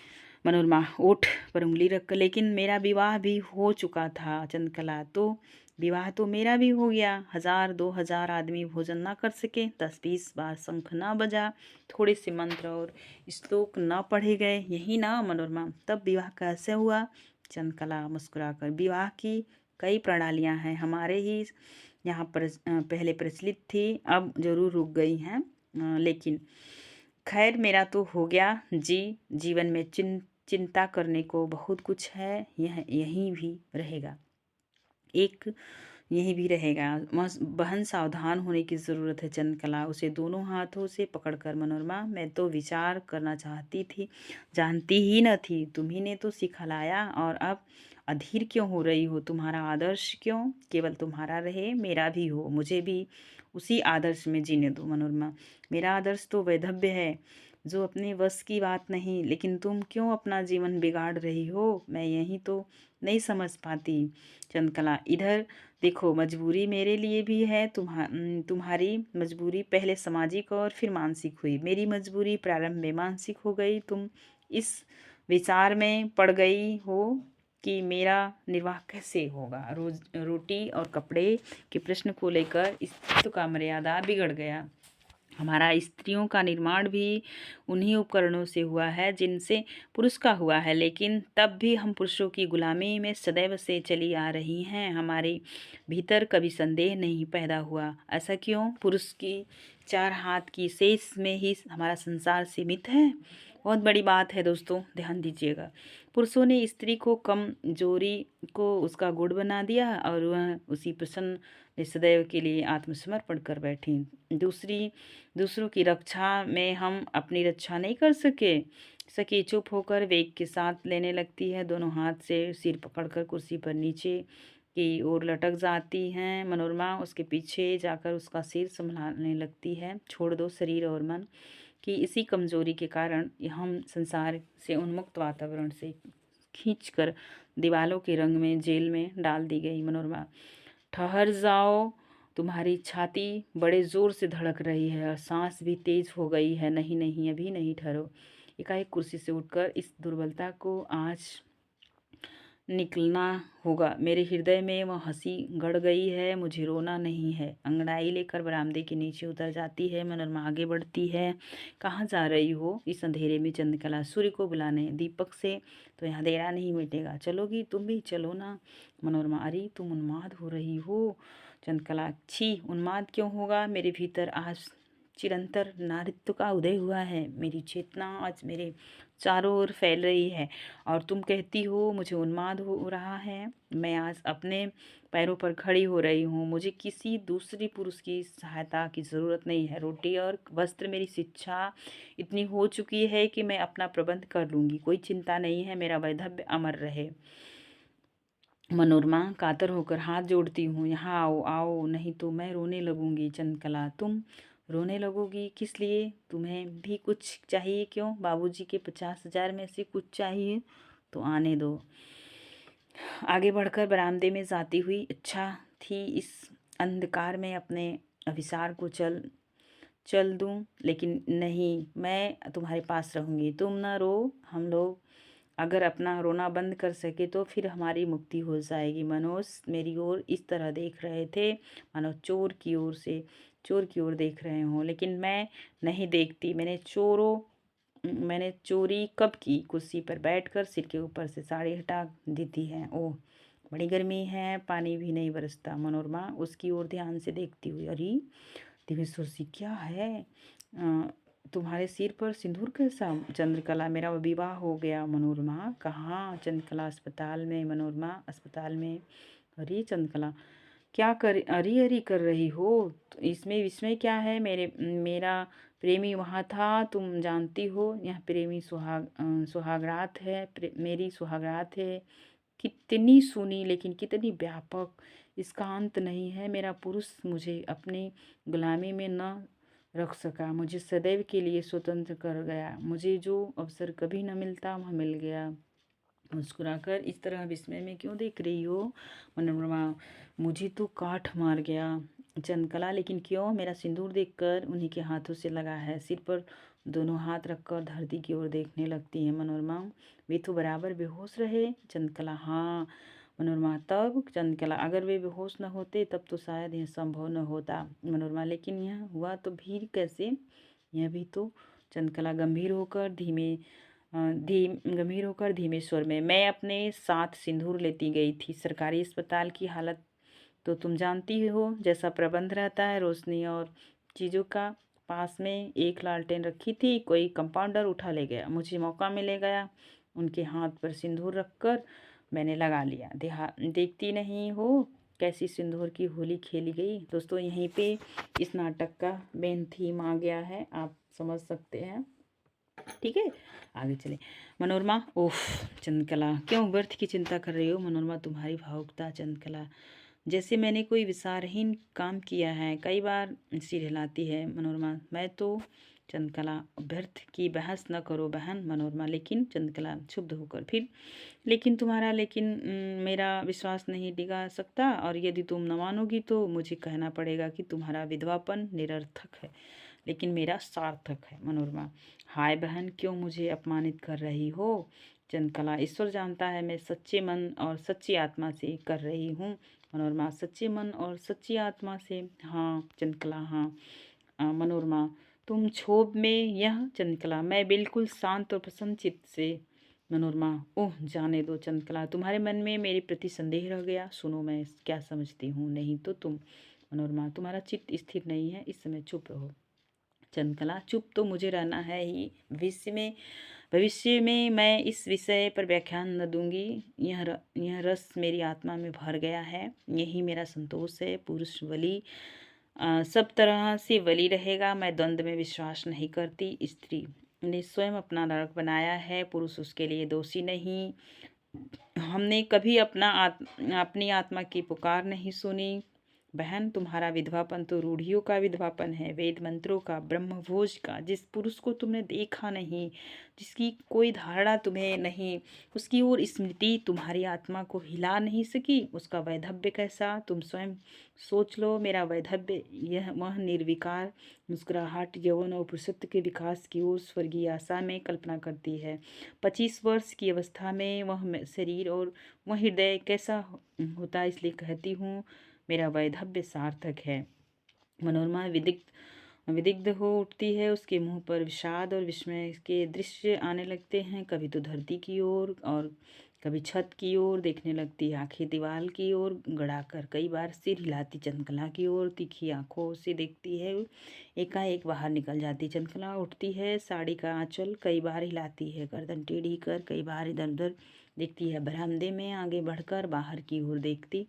S1: मनोरमा ओठ पर उंगली रखकर, लेकिन मेरा विवाह भी हो चुका था। चंद्रकला, तो विवाह तो मेरा भी हो गया। 1000 2000 आदमी भोजन ना कर सके, 10-20 बार शंख ना बजा, थोड़े से मंत्र और श्लोक ना पढ़े गए, यही ना? मनोरमा, तब विवाह कैसे हुआ? चंद्रकला मुस्कुराकर, विवाह की कई प्रणालियां हैं, हमारे ही यहाँ पर पहले प्रचलित थी, अब जरूर रुक गई हैं, लेकिन खैर मेरा तो हो गया जी। जीवन में चिंता करने को बहुत कुछ है, यह यहीं भी रहेगा, एक यहीं भी रहेगा। बहन सावधान होने की ज़रूरत है चंद्रकला। उसे दोनों हाथों से पकड़कर मनोरमा, मैं तो विचार करना चाहती थी, जानती ही न थी, तुम्ही ने तो सिखलाया, और अब अधीर क्यों हो रही हो? तुम्हारा आदर्श क्यों केवल तुम्हारा रहे, मेरा भी हो, मुझे भी उसी आदर्श में जीने दो मनोरमा। मेरा आदर्श तो वैधव्य है, जो अपने वश की बात नहीं, लेकिन तुम क्यों अपना जीवन बिगाड़ रही हो? मैं यही तो नहीं समझ पाती चंद्रकला। इधर देखो, मजबूरी मेरे लिए भी है, तुम्हारी मजबूरी पहले सामाजिक और फिर मानसिक हुई, मेरी मजबूरी प्रारंभ में मानसिक हो गई। तुम इस विचार में पड़ गई हो कि मेरा निर्वाह कैसे होगा। रोज रोटी और कपड़े के प्रश्न को लेकर स्त्रीत्व का मर्यादा बिगड़ गया। हमारा स्त्रियों का निर्माण भी उन्हीं उपकरणों से हुआ है जिनसे पुरुष का हुआ है, लेकिन तब भी हम पुरुषों की गुलामी में सदैव से चली आ रही हैं। हमारे भीतर कभी संदेह नहीं पैदा हुआ। ऐसा क्यों? पुरुष की चार हाथ की शेष में ही हमारा संसार सीमित है। बहुत बड़ी बात है दोस्तों, ध्यान दीजिएगा। पुरुषों ने स्त्री को कमजोरी को उसका गुण बना दिया और वह उसी प्रसन्न सदैव के लिए आत्मसमर्पण कर बैठी। दूसरों की रक्षा में हम अपनी रक्षा नहीं कर सके चुप होकर वेग के साथ लेने लगती है, दोनों हाथ से सिर पकड़कर कुर्सी पर नीचे की ओर लटक जाती हैं मनोरमा। उसके पीछे जाकर उसका सिर संभालने लगती है। छोड़ दो शरीर और मन कि इसी कमजोरी के कारण हम संसार से उन्मुक्त वातावरण से खींचकर दीवालों के रंग में जेल में डाल दी गई। मनोरमा, ठहर जाओ, तुम्हारी छाती बड़े जोर से धड़क रही है और सांस भी तेज हो गई है। नहीं नहीं, अभी नहीं, ठहरो। एकाएक कुर्सी से उठकर इस दुर्बलता को आज निकलना होगा। मेरे हृदय में वह हंसी गड़ गई है, मुझे रोना नहीं है। अंगड़ाई लेकर बरामदे के नीचे उतर जाती है मनोरमा। आगे बढ़ती है। कहाँ जा रही हो इस अंधेरे में? चंद्रकला, सूर्य को बुलाने, दीपक से तो यहाँ अंधेरा नहीं मिटेगा। चलोगी? तुम भी चलो ना। मनोरमा, अरे तुम उन्माद हो रही हो। चंद्रकला, छी, उन्माद क्यों होगा? मेरे भीतर आज चिरंतर नारित्व का उदय हुआ है। मेरी चेतना आज मेरे चारों ओर फैल रही है और तुम कहती हो मुझे उन्माद हो रहा है। मैं आज अपने पैरों पर खड़ी हो रही हूँ। मुझे किसी दूसरी पुरुष की सहायता की ज़रूरत नहीं है। रोटी और वस्त्र, मेरी शिक्षा इतनी हो चुकी है कि मैं अपना प्रबंध कर लूँगी। कोई चिंता नहीं है, मेरा वैधव्य अमर रहे। मनोरमा कातर होकर हाथ जोड़ती हूँ, यहाँ आओ आओ, नहीं तो मैं रोने लगूंगी। चंद्रकला, तुम रोने लगोगी? किस लिए? तुम्हें भी कुछ चाहिए क्यों? बाबूजी के 50,000 में से कुछ चाहिए तो आने दो। आगे बढ़कर बरामदे में जाती हुई अच्छा थी इस अंधकार में अपने अभिसार को चल दूं, लेकिन नहीं, मैं तुम्हारे पास रहूंगी। तुम न रो, हम लोग अगर अपना रोना बंद कर सके तो फिर हमारी मुक्ति हो जाएगी। मनोज मेरी ओर इस तरह देख रहे थे मानो चोर की ओर देख रहे हों, लेकिन मैं नहीं देखती। मैंने चोरी कब की? कुर्सी पर बैठकर सिर के ऊपर से साड़ी हटा देती है। ओह, बड़ी गर्मी है, पानी भी नहीं बरसता। मनोरमा उसकी ओर ध्यान से देखती हुई, अरे दिव्येश्वर सिंह, क्या है तुम्हारे सिर पर सिंदूर कैसा? चंद्रकला, मेरा विवाह हो गया। मनोरमा, कहाँ? चंद्रकला, अस्पताल में। मनोरमा, अस्पताल में? अरे चंद्रकला, क्या कर अरी अरी कर रही हो? तो इसमें विस्मय क्या है? मेरा प्रेमी वहाँ था, तुम जानती हो। यह प्रेमी सुहागरात है, मेरी सुहागरात है। कितनी सुनी लेकिन कितनी व्यापक, इसका अंत नहीं है। मेरा पुरुष मुझे अपनी गुलामी में न रख सका, मुझे सदैव के लिए स्वतंत्र कर गया। मुझे जो अवसर कभी न मिलता वह मिल गया। मुस्कुराकर इस तरह विस्मय में क्यों देख रही हो? मनोरमा, मुझे तो काठ मार गया। चंद्रकला, लेकिन क्यों? मेरा सिंदूर देखकर उन्हीं के हाथों से लगा है। सिर पर दोनों हाथ रखकर धरती की ओर देखने लगती है मनोरमा। वे तो बराबर बेहोश रहे। चंद्रकला, हाँ। मनोरमा, तब? चंद्रकला, अगर वे बेहोश न होते तब तो शायद यह संभव न होता। मनोरमा, लेकिन यह हुआ तो भी कैसे? यह भी तो। चंद्रकला गंभीर होकर धीमे स्वर में, मैं अपने साथ सिंदूर लेती गई थी। सरकारी अस्पताल की हालत तो तुम जानती हो, जैसा प्रबंध रहता है रोशनी और चीज़ों का, पास में एक लालटेन रखी थी, कोई कंपाउंडर उठा ले गया। मुझे मौका मिले गया, उनके हाथ पर सिंदूर रखकर मैंने लगा लिया। देखती नहीं हो कैसी सिंदूर की होली खेली गई। दोस्तों यहीं पे इस नाटक का मेन थीम आ गया है, आप समझ सकते हैं। ठीक है, आगे चले। मनोरमा, ओफ चंद्रकला, क्यों व्यर्थ की चिंता कर रही हो मनोरमा? तुम्हारी भावुकता चंद्रकला जैसे मैंने कोई विचारहीन काम किया है, कई बार सिर हिलाती है मनोरमा। मैं तो चंद्रकला, व्यर्थ की बहस न करो बहन। मनोरमा, लेकिन चंद्रकला क्षुब्ध होकर फिर, लेकिन तुम्हारा लेकिन मेरा विश्वास नहीं डिगा सकता, और यदि तुम न मानोगी तो मुझे कहना पड़ेगा कि तुम्हारा विधवापन निरर्थक है लेकिन मेरा सार्थक है। मनोरमा, हाय बहन, क्यों मुझे अपमानित कर रही हो? चंद्रकला, ईश्वर जानता है मैं सच्चे मन और सच्ची आत्मा से कर रही हूँ। मनोरमा, सच्चे मन और सच्ची आत्मा से? हाँ चंद्रकला, हाँ। मनोरमा, तुम क्षोभ में यह? चंद्रकला, मैं बिल्कुल शांत और प्रसन्न चित्त से। मनोरमा, ओह जाने दो चंद्रकला, तुम्हारे मन में मेरे प्रति संदेह रह गया। सुनो मैं क्या समझती हूँ, नहीं तो तुम। मनोरमा, तुम्हारा चित्त स्थिर नहीं है, इस समय चुप रहो। चंद्रकला, चुप तो मुझे रहना है ही। भविष्य में मैं इस विषय पर व्याख्यान न दूंगी। यह रस मेरी आत्मा में भर गया है, यही मेरा संतोष है। पुरुष वली सब तरह से वली रहेगा। मैं द्वंद्व में विश्वास नहीं करती। स्त्री ने स्वयं अपना नरक बनाया है, पुरुष उसके लिए दोषी नहीं। हमने कभी अपनी आत्मा की पुकार नहीं सुनी। बहन, तुम्हारा विधवापन तो रूढ़ियों का विधवापन है, वेद मंत्रों का, ब्रह्मभोज का। जिस पुरुष को तुमने देखा नहीं, जिसकी कोई धारणा तुम्हें नहीं, उसकी ओर स्मृति तुम्हारी आत्मा को हिला नहीं सकी, उसका वैधव्य कैसा? तुम स्वयं सोच लो। मेरा वैधव्य यह वह निर्विकार मुस्कुराहट यौवन और पुरुषत्व के विकास की ओर स्वर्गीय आशा में कल्पना करती है। 25 वर्ष की अवस्था में वह शरीर और वह हृदय कैसा होता, इसलिए कहती हूँ मेरा वैधव्य सार्थक है। मनोरमा विदिग्ध हो उठती है, उसके मुंह पर विषाद और विस्मय के दृश्य आने लगते हैं। कभी तो धरती की ओर और कभी छत की ओर देखने लगती है, आंखें दीवार की ओर गड़ाकर। कई बार सिर हिलाती चंद्रकला की ओर तीखी आंखों से देखती है। एकाएक बाहर निकल जाती चंद्रकला, उठती है, साड़ी का आंचल कई बार हिलाती है, गर्दन टेढ़ी कर कई बार इधर उधर देखती है। बरामदे में आगे बढ़कर बाहर की ओर देखती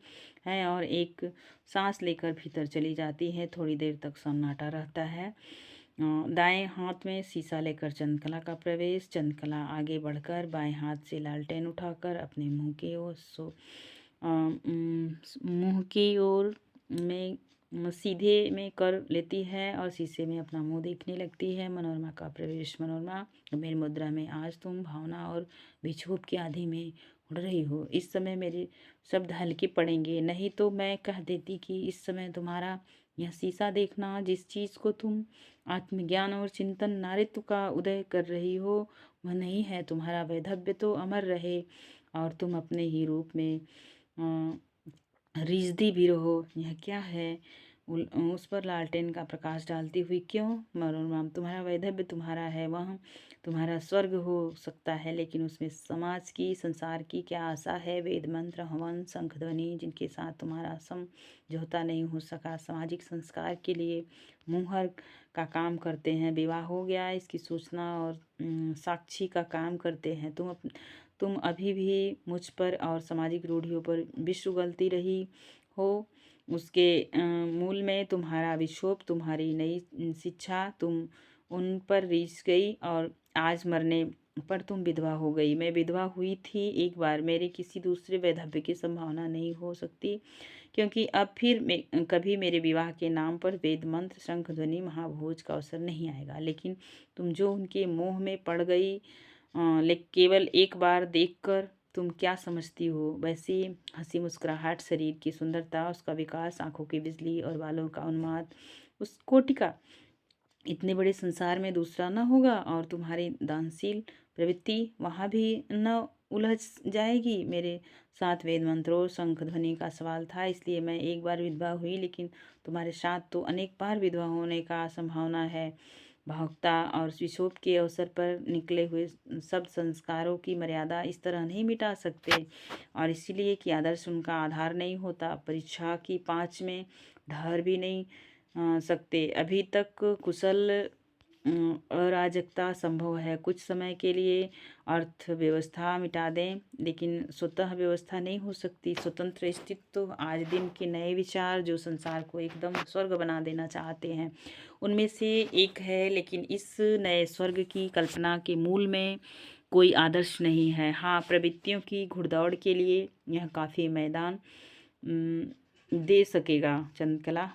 S1: है और एक सांस लेकर भीतर चली जाती है। थोड़ी देर तक सन्नाटा रहता है। दाएं हाथ में शीशा लेकर चंद्रकला का प्रवेश। चंद्रकला आगे बढ़कर बाएं हाथ से लालटेन उठाकर अपने मुंह की ओर में सीधे में कर लेती है और शीशे में अपना मुंह देखने लगती है। मनोरमा का प्रवेश। मनोरमा, मेरी मुद्रा में आज तुम भावना और विक्षोभ की आंधी में उड़ रही हो। इस समय मेरे शब्द हल्के पड़ेंगे, नहीं तो मैं कह देती कि इस समय तुम्हारा यह शीशा देखना, जिस चीज़ को तुम आत्मज्ञान और चिंतन नारित्व का उदय कर रही हो, वह नहीं है। तुम्हारा वैधव्य तो अमर रहे और तुम अपने ही रूप में रिझती भी रहो। यह क्या है? उस पर लालटेन का प्रकाश डालती हुई, क्यों मनोरमा, तुम्हारा वैधव्य तुम्हारा है, वह तुम्हारा स्वर्ग हो सकता है, लेकिन उसमें समाज की, संसार की क्या आशा है? वेद मंत्र, हवन, शंख ध्वनि, जिनके साथ तुम्हारा समझौता नहीं हो सका, सामाजिक संस्कार के लिए मुहर का काम करते हैं। विवाह हो गया इसकी सूचना और साक्षी का काम करते हैं। तुम अभी भी मुझ पर और सामाजिक रूढ़ियों पर विश्व उगलती रही हो। उसके मूल में तुम्हारा विक्षोभ, तुम्हारी नई शिक्षा, तुम उन पर रीझ गई और आज मरने पर तुम विधवा हो गई। मैं विधवा हुई थी एक बार, मेरे किसी दूसरे वैधव्य की संभावना नहीं हो सकती, क्योंकि अब फिर कभी मेरे विवाह के नाम पर वेद मंत्र, शंख ध्वनि, महाभोज का अवसर नहीं आएगा। लेकिन तुम जो उनके मोह में पड़ गई, केवल एक बार देखकर तुम क्या समझती हो? वैसी हंसी मुस्कुराहट, शरीर की सुंदरता, उसका विकास, आंखों की बिजली और बालों का उन्माद, उस कोटि का इतने बड़े संसार में दूसरा न होगा। और तुम्हारी दानशील प्रवृत्ति वहाँ भी न उलझ जाएगी। मेरे साथ वेद मंत्रों, शंख ध्वनि का सवाल था, इसलिए मैं एक बार विधवा हुई, लेकिन तुम्हारे साथ तो अनेक बार विधवा होने का संभावना है। भावुकता और विक्षोभ के अवसर पर निकले हुए सब संस्कारों की मर्यादा इस तरह नहीं मिटा सकते, और इसीलिए कि आदर्श उनका आधार नहीं होता। परीक्षा की 5 में ढहर भी नहीं सकते। अभी तक कुशल अराजकता संभव है। कुछ समय के लिए अर्थव्यवस्था मिटा दें, लेकिन स्वतः व्यवस्था नहीं हो सकती। स्वतंत्र अस्तित्व आज दिन के नए विचार जो संसार को एकदम स्वर्ग बना देना चाहते हैं, उनमें से एक है। लेकिन इस नए स्वर्ग की कल्पना के मूल में कोई आदर्श नहीं है। हाँ, प्रवृत्तियों की घुड़दौड़ के लिए यह काफ़ी मैदान दे सकेगा। चंद्रकला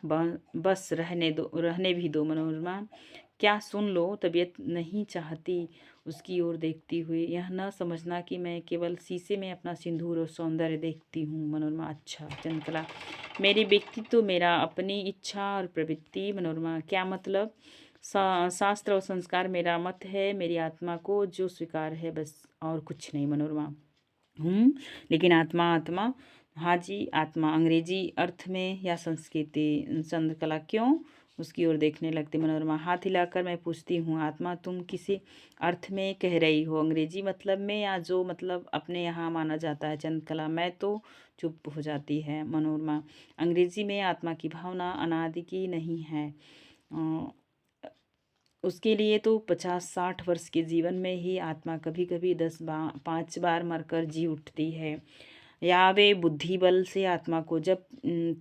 S1: बस रहने भी दो मनोरमा। क्या सुन लो, तबीयत नहीं चाहती। उसकी ओर देखती हुई, यह न समझना कि मैं केवल शीशे में अपना सिंदूर और सौंदर्य देखती हूँ। मनोरमा, अच्छा चंद्रकला, मेरी व्यक्तित्व, मेरा अपनी इच्छा और प्रवृत्ति। मनोरमा, क्या मतलब? शास्त्र और संस्कार मेरा मत है, मेरी आत्मा को जो स्वीकार है, बस, और कुछ नहीं। मनोरमा, लेकिन आत्मा, आत्मा, हाँ जी, आत्मा अंग्रेजी अर्थ में या संस्कृति? चंद्रकला, क्यों? उसकी ओर देखने लगती मनोरमा, हाथ हिलाकर मैं पूछती हूँ, आत्मा तुम किसी अर्थ में कह रही हो, अंग्रेजी मतलब में या जो मतलब अपने यहाँ माना जाता है? चंद्रकला, मैं तो चुप हो जाती है मनोरमा। अंग्रेजी में आत्मा की भावना अनादि की नहीं है। उसके लिए तो 50-60 वर्ष के जीवन में ही आत्मा कभी कभी 5 बार मरकर जी उठती है। या वे बुद्धि बल से आत्मा को जब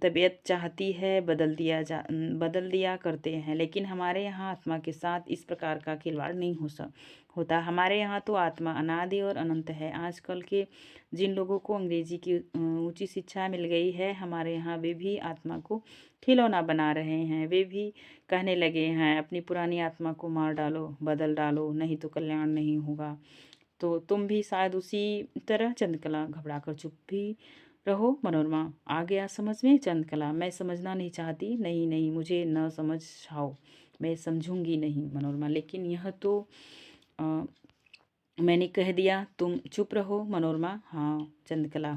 S1: तबीयत चाहती है बदल दिया करते हैं। लेकिन हमारे यहाँ आत्मा के साथ इस प्रकार का खिलवाड़ नहीं होता। हमारे यहाँ तो आत्मा अनादि और अनंत है। आजकल के जिन लोगों को अंग्रेजी की ऊंची शिक्षा मिल गई है, हमारे यहाँ वे भी आत्मा को खिलौना बना रहे हैं। वे भी कहने लगे हैं, अपनी पुरानी आत्मा को मार डालो, बदल डालो, नहीं तो कल्याण नहीं होगा। तो तुम भी शायद उसी तरह? चंद्रकला, घबरा कर चुप भी रहो। मनोरमा, आ गया समझ में? चंद्रकला, मैं समझना नहीं चाहती। नहीं नहीं, मुझे न समझाओ, मैं समझूंगी नहीं। मनोरमा, लेकिन यह तो अ, मैंने कह दिया, तुम चुप रहो। मनोरमा, हाँ। चंद्रकला,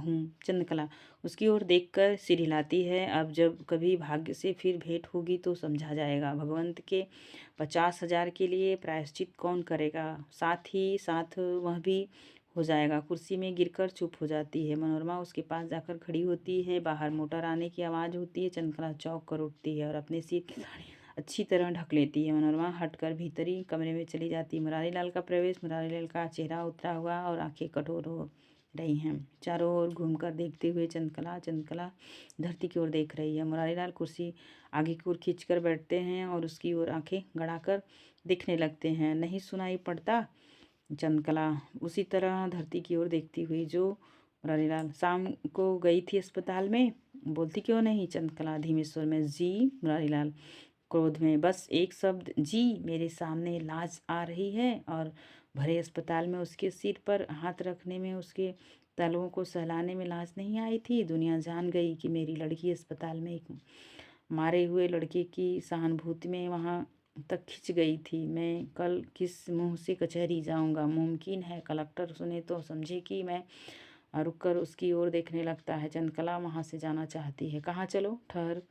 S1: चंद्रकला उसकी ओर देखकर सिर हिलाती है। अब जब कभी भाग्य से फिर भेंट होगी तो समझा जाएगा। भगवंत के 50,000 के लिए प्रायश्चित कौन करेगा? साथ ही साथ वह भी हो जाएगा। कुर्सी में गिरकर चुप हो जाती है मनोरमा। उसके पास जाकर खड़ी होती है। बाहर मोटर आने की आवाज़ होती है। चंद्रकला चौंक कर उठती है और अपने सिर की साड़ी अच्छी तरह ढक लेती है। मनोरमा हटकर भीतरी कमरे में चली जाती है। मुरारीलाल का प्रवेश। मुरारीलाल का चेहरा उतरा हुआ और आंखें कठोर हो रही हैं। चारों ओर घूमकर देखते हुए चंद्रकला धरती की ओर देख रही है। मुरारीलाल कुर्सी आगे की ओर खींचकर बैठते हैं और उसकी ओर आंखें गड़ाकर दिखने लगते हैं। नहीं सुनाई पड़ता? चंद्रकला उसी तरह धरती की ओर देखती हुई, जो? मुरारीलाल, शाम को गई थी अस्पताल में? बोलती क्यों नहीं? चंद्रकला धीमे स्वर में, जी। मुरारीलाल क्रोध में, बस एक शब्द, जी। मेरे सामने लाज आ रही है और भरे अस्पताल में उसके सिर पर हाथ रखने में, उसके तलवों को सहलाने में लाज नहीं आई थी? दुनिया जान गई कि मेरी लड़की अस्पताल में एक मारे हुए लड़के की सहानुभूति में वहाँ तक खिंच गई थी। मैं कल किस मुंह से कचहरी जाऊंगा? मुमकिन है कलेक्टर सुने तो समझे कि मैं। रुककर उसकी ओर देखने लगता है। चंद्रकला वहाँ से जाना चाहती है। कहाँ चलो? ठहर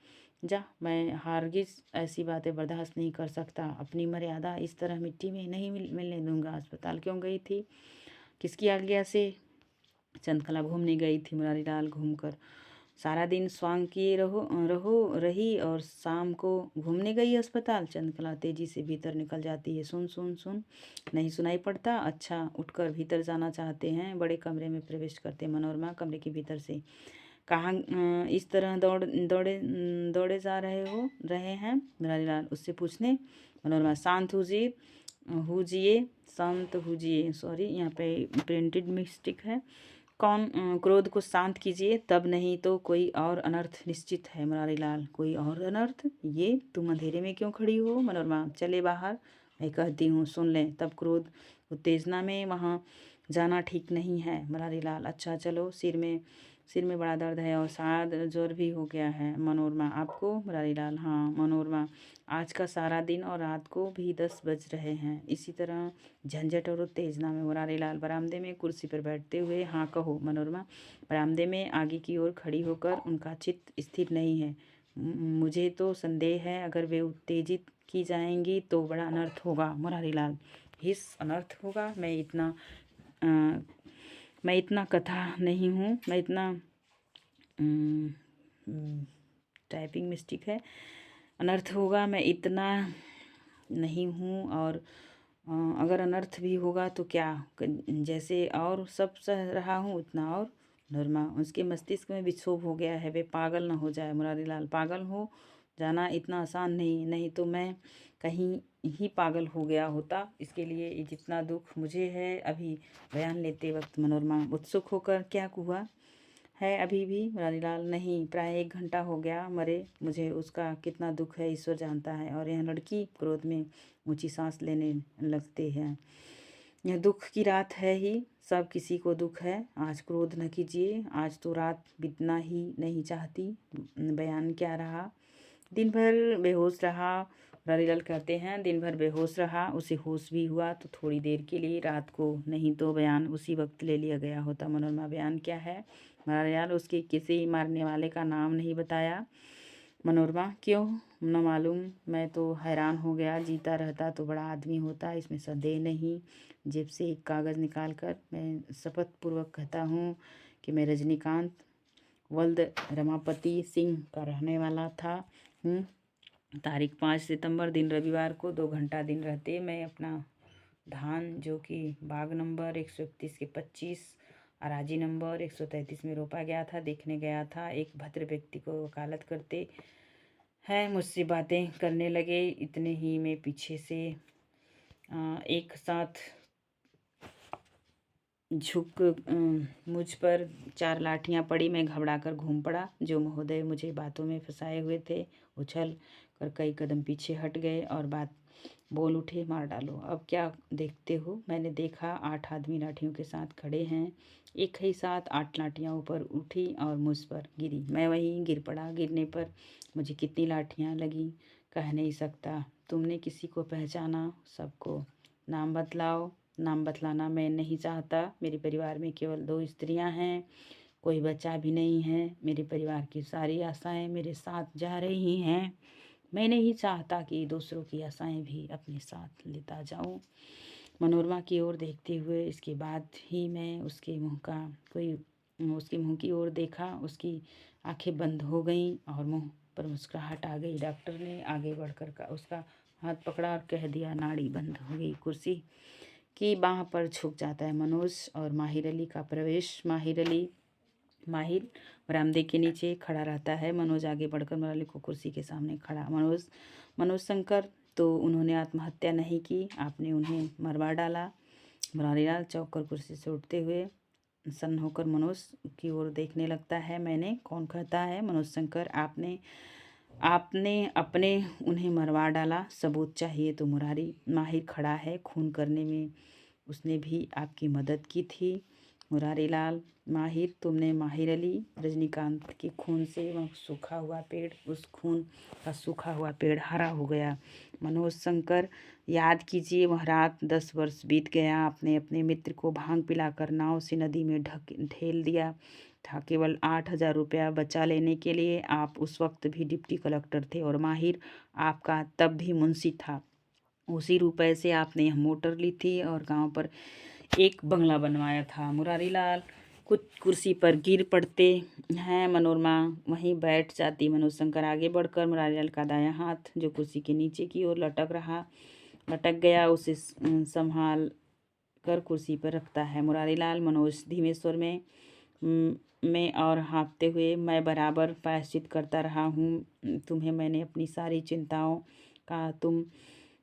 S1: जा, मैं हरगिज ऐसी बातें बर्दाश्त नहीं कर सकता। अपनी मर्यादा इस तरह मिट्टी में नहीं मिलने दूंगा। अस्पताल क्यों गई थी? किसकी आज्ञा से? चंद्रकला घूमने गई थी मुरारीलाल। घूमकर सारा दिन स्वांग किए रही और शाम को घूमने गई अस्पताल। चंद्रकला तेजी से भीतर निकल जाती है। सुन सुन सुन, नहीं सुनाई पड़ता? अच्छा, उठकर भीतर जाना चाहते हैं। बड़े कमरे में प्रवेश करते मनोरमा कमरे के भीतर से, कहाँ इस तरह दौड़े जा रहे हैं? मुरारीलाल उससे पूछने। मनोरमा, शांत हुजिए, शांत हुजिए। सॉरी, यहाँ पे प्रिंटेड मिस्टेक है। क्रोध को शांत कीजिए, तब नहीं तो कोई और अनर्थ निश्चित है। मुरारीलाल, कोई और अनर्थ? ये तुम अंधेरे में क्यों खड़ी हो? मनोरमा, चले बाहर, मैं कहती हूँ, सुन लें। तब क्रोध उत्तेजना में वहाँ जाना ठीक नहीं है। मुरारीलाल, अच्छा चलो। सिर में बड़ा दर्द है और शायद ज्वर भी हो गया है। मनोरमा, आपको? मुरारीलाल, हाँ। मनोरमा, आज का सारा दिन और रात को भी 10 बज रहे हैं इसी तरह झंझट और उत्तेजना में। मुरारीलाल बरामदे में कुर्सी पर बैठते हुए, हाँ कहो। मनोरमा बरामदे में आगे की ओर खड़ी होकर, उनका चित्त स्थिर नहीं है। मुझे तो संदेह है, अगर वे उत्तेजित की जाएंगी तो बड़ा अनर्थ होगा। मुरारीलाल, हिस अनर्थ होगा? मैं इतना कथा नहीं हूँ। मैं इतना टाइपिंग मिस्टेक है। अनर्थ होगा मैं इतना नहीं हूँ, और अगर अनर्थ भी होगा तो क्या, जैसे और सब सह रहा हूँ उतना और नरमा। उसके मस्तिष्क में विक्षोभ हो गया है, वे पागल ना हो जाए मुरारी लाल। पागल हो जाना इतना आसान नहीं, नहीं तो मैं कहीं ही पागल हो गया होता। इसके लिए जितना दुख मुझे है अभी बयान लेते वक्त मनोरमा उत्सुक होकर, क्या हुआ है अभी भी मुरारी लाल? नहीं, प्राय 1 घंटा हो गया मरे। मुझे उसका कितना दुख है ईश्वर जानता है। और यह लड़की क्रोध में ऊंची सांस लेने लगते हैं। यह दुख की रात है ही, सब किसी को दुख है। आज क्रोध न कीजिए, आज तो रात बीतना ही नहीं चाहती। बयान क्या रहा? दिन भर बेहोश रहा। मुरारीलाल कहते हैं दिन भर बेहोश रहा। उसे होश भी हुआ तो थोड़ी देर के लिए, रात को, नहीं तो बयान उसी वक्त ले लिया गया होता। मनोरमा बयान क्या है? मुरारीलाल उसके किसी मारने वाले का नाम नहीं बताया। मनोरमा क्यों न मालूम, मैं तो हैरान हो गया। जीता रहता तो बड़ा आदमी होता, इसमें संदेह नहीं। जेब से एक कागज़ निकाल कर मैं शपथ पूर्वक कहता हूँ कि मैं रजनीकांत वल्द रमापति सिंह का रहने वाला था हूँ। तारीख 5 सितंबर, दिन रविवार को 2 घंटा दिन रहते मैं अपना धान, जो कि बाग नंबर 131 के 25 अराजी नंबर 133 में रोपा गया था, देखने गया था। एक भद्र व्यक्ति को वकालत करते हैं मुझसे बातें करने लगे। इतने ही में पीछे से एक साथ झुक मुझ पर 4 लाठियां पड़ी। मैं घबरा कर घूम पड़ा। जो महोदय मुझे बातों में फंसाए हुए थे उछल कर कई कदम पीछे हट गए और बात बोल उठे, मार डालो। अब क्या देखते हो? मैंने देखा 8 आदमी लाठियों के साथ खड़े हैं। एक ही साथ 8 लाठियां ऊपर उठी और मुझ पर गिरी। मैं वहीं गिर पड़ा। गिरने पर मुझे कितनी लाठियां लगी कह नहीं सकता। तुमने किसी को पहचाना? सबको। नाम बतलाओ। नाम बतलाना मैं नहीं चाहता। मेरे परिवार में केवल 2 स्त्रियां हैं, कोई बच्चा भी नहीं है। मेरे परिवार की सारी आशाएं मेरे साथ जा रही हैं। मैं नहीं चाहता कि दूसरों की आशाएं भी अपने साथ लेता जाऊं। मनोरमा की ओर देखते हुए इसके बाद ही मैं उसके मुंह की ओर देखा। उसकी आंखें बंद हो गईं और मुंह पर मुस्कुराहट आ गई। डॉक्टर ने आगे बढ़कर उसका हाथ पकड़ा और कह दिया, नाड़ी बंद हो गई। कुर्सी की बाह पर झुक जाता है मनोज और माहिर अली का प्रवेश। माहिर बरामदे के नीचे खड़ा रहता है। मनोज आगे बढ़कर मुरारी को कुर्सी के सामने खड़ा। मनोज शंकर, तो उन्होंने आत्महत्या नहीं की, आपने उन्हें मरवा डाला। मुरारीलाल चौंक कर कुर्सी से उठते हुए सन्न होकर मनोज की ओर देखने लगता है। मैंने? कौन कहता है? मनोज शंकर, आपने आपने अपने उन्हें मरवा डाला। सबूत चाहिए तो मुरारी। माहिर खड़ा है। खून करने में उसने भी आपकी मदद की थी। मुरारीलाल, माहिर, तुमने माहिर अली रजनीकांत के खून से वह सूखा हुआ पेड़, उस खून का सूखा हुआ पेड़ हरा हो गया। मनोज शंकर, याद कीजिए वह रात। 10 वर्ष बीत गया। आपने अपने मित्र को भांग पिलाकर नाव से नदी में ढकेल दिया था, केवल 8,000 रुपया बचा लेने के लिए। आप उस वक्त भी डिप्टी कलेक्टर थे और माहिर आपका तब भी मुंशी था। उसी रुपए से आपने यह मोटर ली थी और गांव पर एक बंगला बनवाया था। मुरारीलाल कुछ कुर्सी पर गिर पड़ते हैं। मनोरमा वहीं बैठ जाती। मनोज शंकर आगे बढ़कर मुरारीलाल का दायां हाथ, जो कुर्सी के नीचे की ओर लटक गया, उसे संभाल कर कुर्सी पर रखता है। मुरारीलाल, मनोज धीमे स्वर में और हाँफते हुए, मैं बराबर प्रायश्चित करता रहा हूँ तुम्हें। मैंने अपनी सारी चिंताओं का, तुम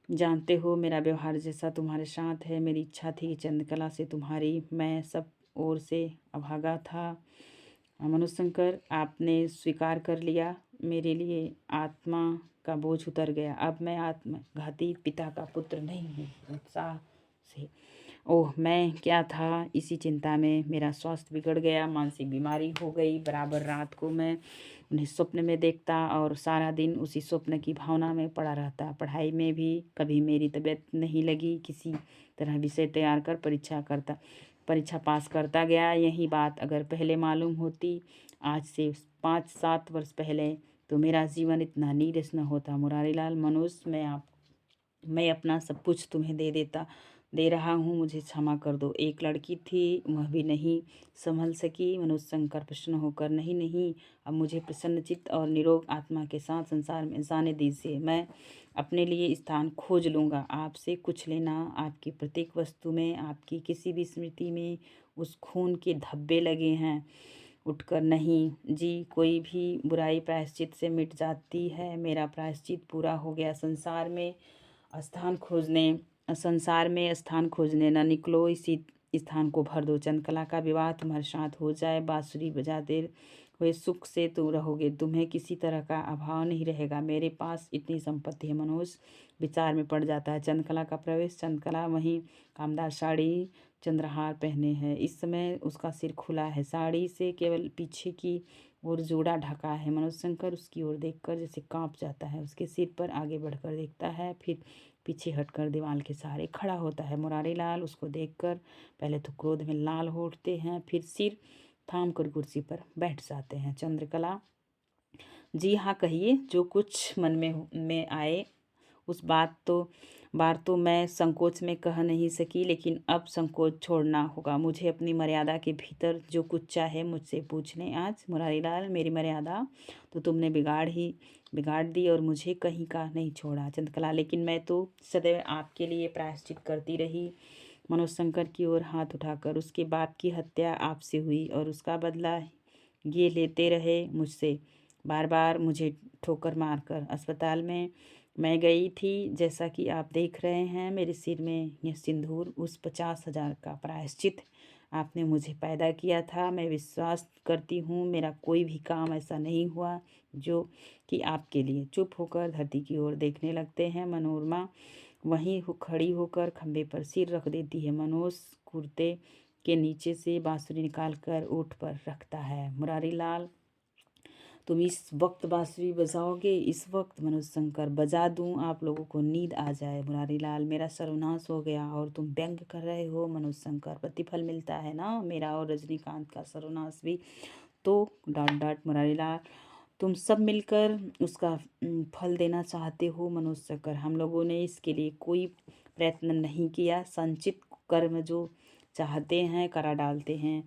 S1: जानते हो मेरा व्यवहार जैसा तुम्हारे साथ है। मेरी इच्छा थी चंद्रकला से तुम्हारी, मैं सब ओर से अभागा था। मनोज शंकर, आपने स्वीकार कर लिया। मेरे लिए आत्मा का बोझ उतर गया। अब मैं आत्मघाती पिता का पुत्र नहीं हूँ। उत्साह से, ओह मैं क्या था, इसी चिंता में मेरा स्वास्थ्य बिगड़ गया, मानसिक बीमारी हो गई। बराबर रात को मैं उन्हें स्वप्न में देखता और सारा दिन उसी स्वप्न की भावना में पड़ा रहता। पढ़ाई में भी कभी मेरी तबीयत नहीं लगी। किसी तरह विषय तैयार कर परीक्षा पास करता गया। यही बात अगर पहले मालूम होती, आज से 5-7 वर्ष पहले, तो मेरा जीवन इतना नीरस न होता। मुरारीलाल, मनोज, मैं अपना सब कुछ तुम्हें दे देता। दे रहा हूँ, मुझे क्षमा कर दो। एक लड़की थी, वह भी नहीं संभल सकी। मनोज शंकर प्रसन्न होकर, नहीं नहीं, अब मुझे प्रसन्न चित्त और निरोग आत्मा के साथ संसार में जाने दीजिए। मैं अपने लिए स्थान खोज लूँगा। आपसे कुछ लेना, आपकी प्रत्येक वस्तु में, आपकी किसी भी स्मृति में उस खून के धब्बे लगे हैं। उठकर, नहीं जी, कोई भी बुराई प्रायश्चित से मिट जाती है। मेरा प्रायश्चित पूरा हो गया। संसार में स्थान खोजने न निकलो, इसी स्थान को भर दो। चंद्रकला का विवाह तुम्हारे साथ हो जाए, बांसुरी बजाते हुए सुख से तुम रहोगे। तुम्हें किसी तरह का अभाव नहीं रहेगा। मेरे पास इतनी संपत्ति है। मनोज विचार में पड़ जाता है। चंद्रकला का प्रवेश। चंद्रकला वहीं कामदार साड़ी, चंद्रहार पहने है। इस समय उसका सिर खुला है, साड़ी से केवल पीछे की ओर जोड़ा ढका है। मनोज शंकर उसकी ओर देखकर जैसे कांप जाता है। उसके सिर पर आगे बढ़कर देखता है, फिर पीछे हटकर दीवार के सहारे खड़ा होता है। मुरारी लाल उसको देखकर पहले तो क्रोध में लाल हो उठते हैं, फिर सिर थाम कर कुर्सी पर बैठ जाते हैं। चंद्रकला, जी हाँ कहिए, जो कुछ मन में आए। उस बार तो मैं संकोच में कह नहीं सकी, लेकिन अब संकोच छोड़ना होगा। मुझे अपनी मर्यादा के भीतर जो कुछ चाहे मुझसे पूछ लें। आज मुरारीलाल, मेरी मर्यादा तो तुमने बिगाड़ दी और मुझे कहीं का नहीं छोड़ा। चंद्रकला, लेकिन मैं तो सदैव आपके लिए प्रायश्चित करती रही। मनोज शंकर की ओर हाथ उठाकर, उसके बाप की हत्या आपसे हुई और उसका बदला ये लेते रहे मुझसे, बार बार मुझे ठोकर मारकर। अस्पताल में मैं गई थी, जैसा कि आप देख रहे हैं मेरे सिर में यह सिंदूर उस 50,000 का प्रायश्चित। आपने मुझे पैदा किया था। मैं विश्वास करती हूँ मेरा कोई भी काम ऐसा नहीं हुआ जो कि आपके लिए। चुप होकर धरती की ओर देखने लगते हैं। मनोरमा वहीं खड़ी होकर खंबे पर सिर रख देती है। मनोज कुर्ते के नीचे से बांसुरी निकाल कर ओठ पर रखता है। मुरारी लाल, तुम इस वक्त बांसुरी बजाओगे? इस वक्त? मनोज शंकर, बजा दूं, आप लोगों को नींद आ जाए। मुरारी लाल, मेरा सर्वनाश हो गया और तुम व्यंग कर रहे हो। मनोज शंकर, प्रतिफल मिलता है ना, मेरा और रजनीकांत का सर्वनाश भी तो। डांट डांट मुरारी लाल, तुम सब मिलकर उसका फल देना चाहते हो। मनोज शंकर, हम लोगों ने इसके लिए कोई प्रयत्न नहीं किया। संचित कर्म जो चाहते हैं करा डालते हैं,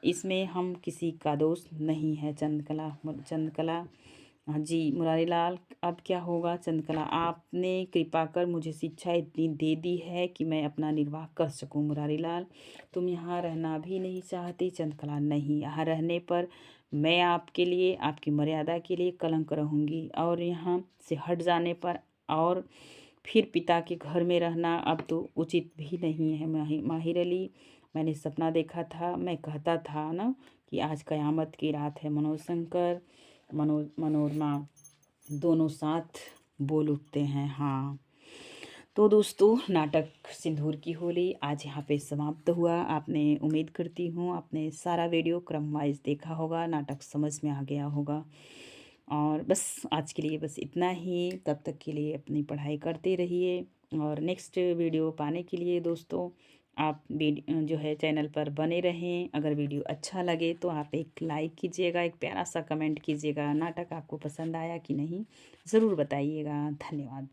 S1: इसमें हम किसी का दोष नहीं है। चंद्रकला, हाँ जी। मुरारीलाल, अब क्या होगा? चंद्रकला, आपने कृपा कर मुझे शिक्षा इतनी दे दी है कि मैं अपना निर्वाह कर सकूं। मुरारीलाल, तुम यहाँ रहना भी नहीं चाहती? चंद्रकला, नहीं, यहाँ रहने पर मैं आपके लिए, आपकी मर्यादा के लिए कलंक रहूँगी, और यहाँ से हट जाने पर और फिर पिता के घर में रहना अब तो उचित भी नहीं है। माहिर अली, मैंने सपना देखा था, मैं कहता था ना कि आज कयामत की रात है। मनोज शंकर, मनोरमा दोनों साथ बोल उठते हैं, हाँ। तो दोस्तों, नाटक सिंदूर की होली आज यहाँ पे समाप्त हुआ। आपने, उम्मीद करती हूँ आपने सारा वीडियो क्रम वाइज देखा होगा, नाटक समझ में आ गया होगा। और बस आज के लिए बस इतना ही। तब तक के लिए अपनी पढ़ाई करते रहिए, और नेक्स्ट वीडियो पाने के लिए दोस्तों आप जो है चैनल पर बने रहें। अगर वीडियो अच्छा लगे तो आप एक लाइक कीजिएगा, एक प्यारा सा कमेंट कीजिएगा। नाटक आपको पसंद आया कि नहीं ज़रूर बताइएगा। धन्यवाद।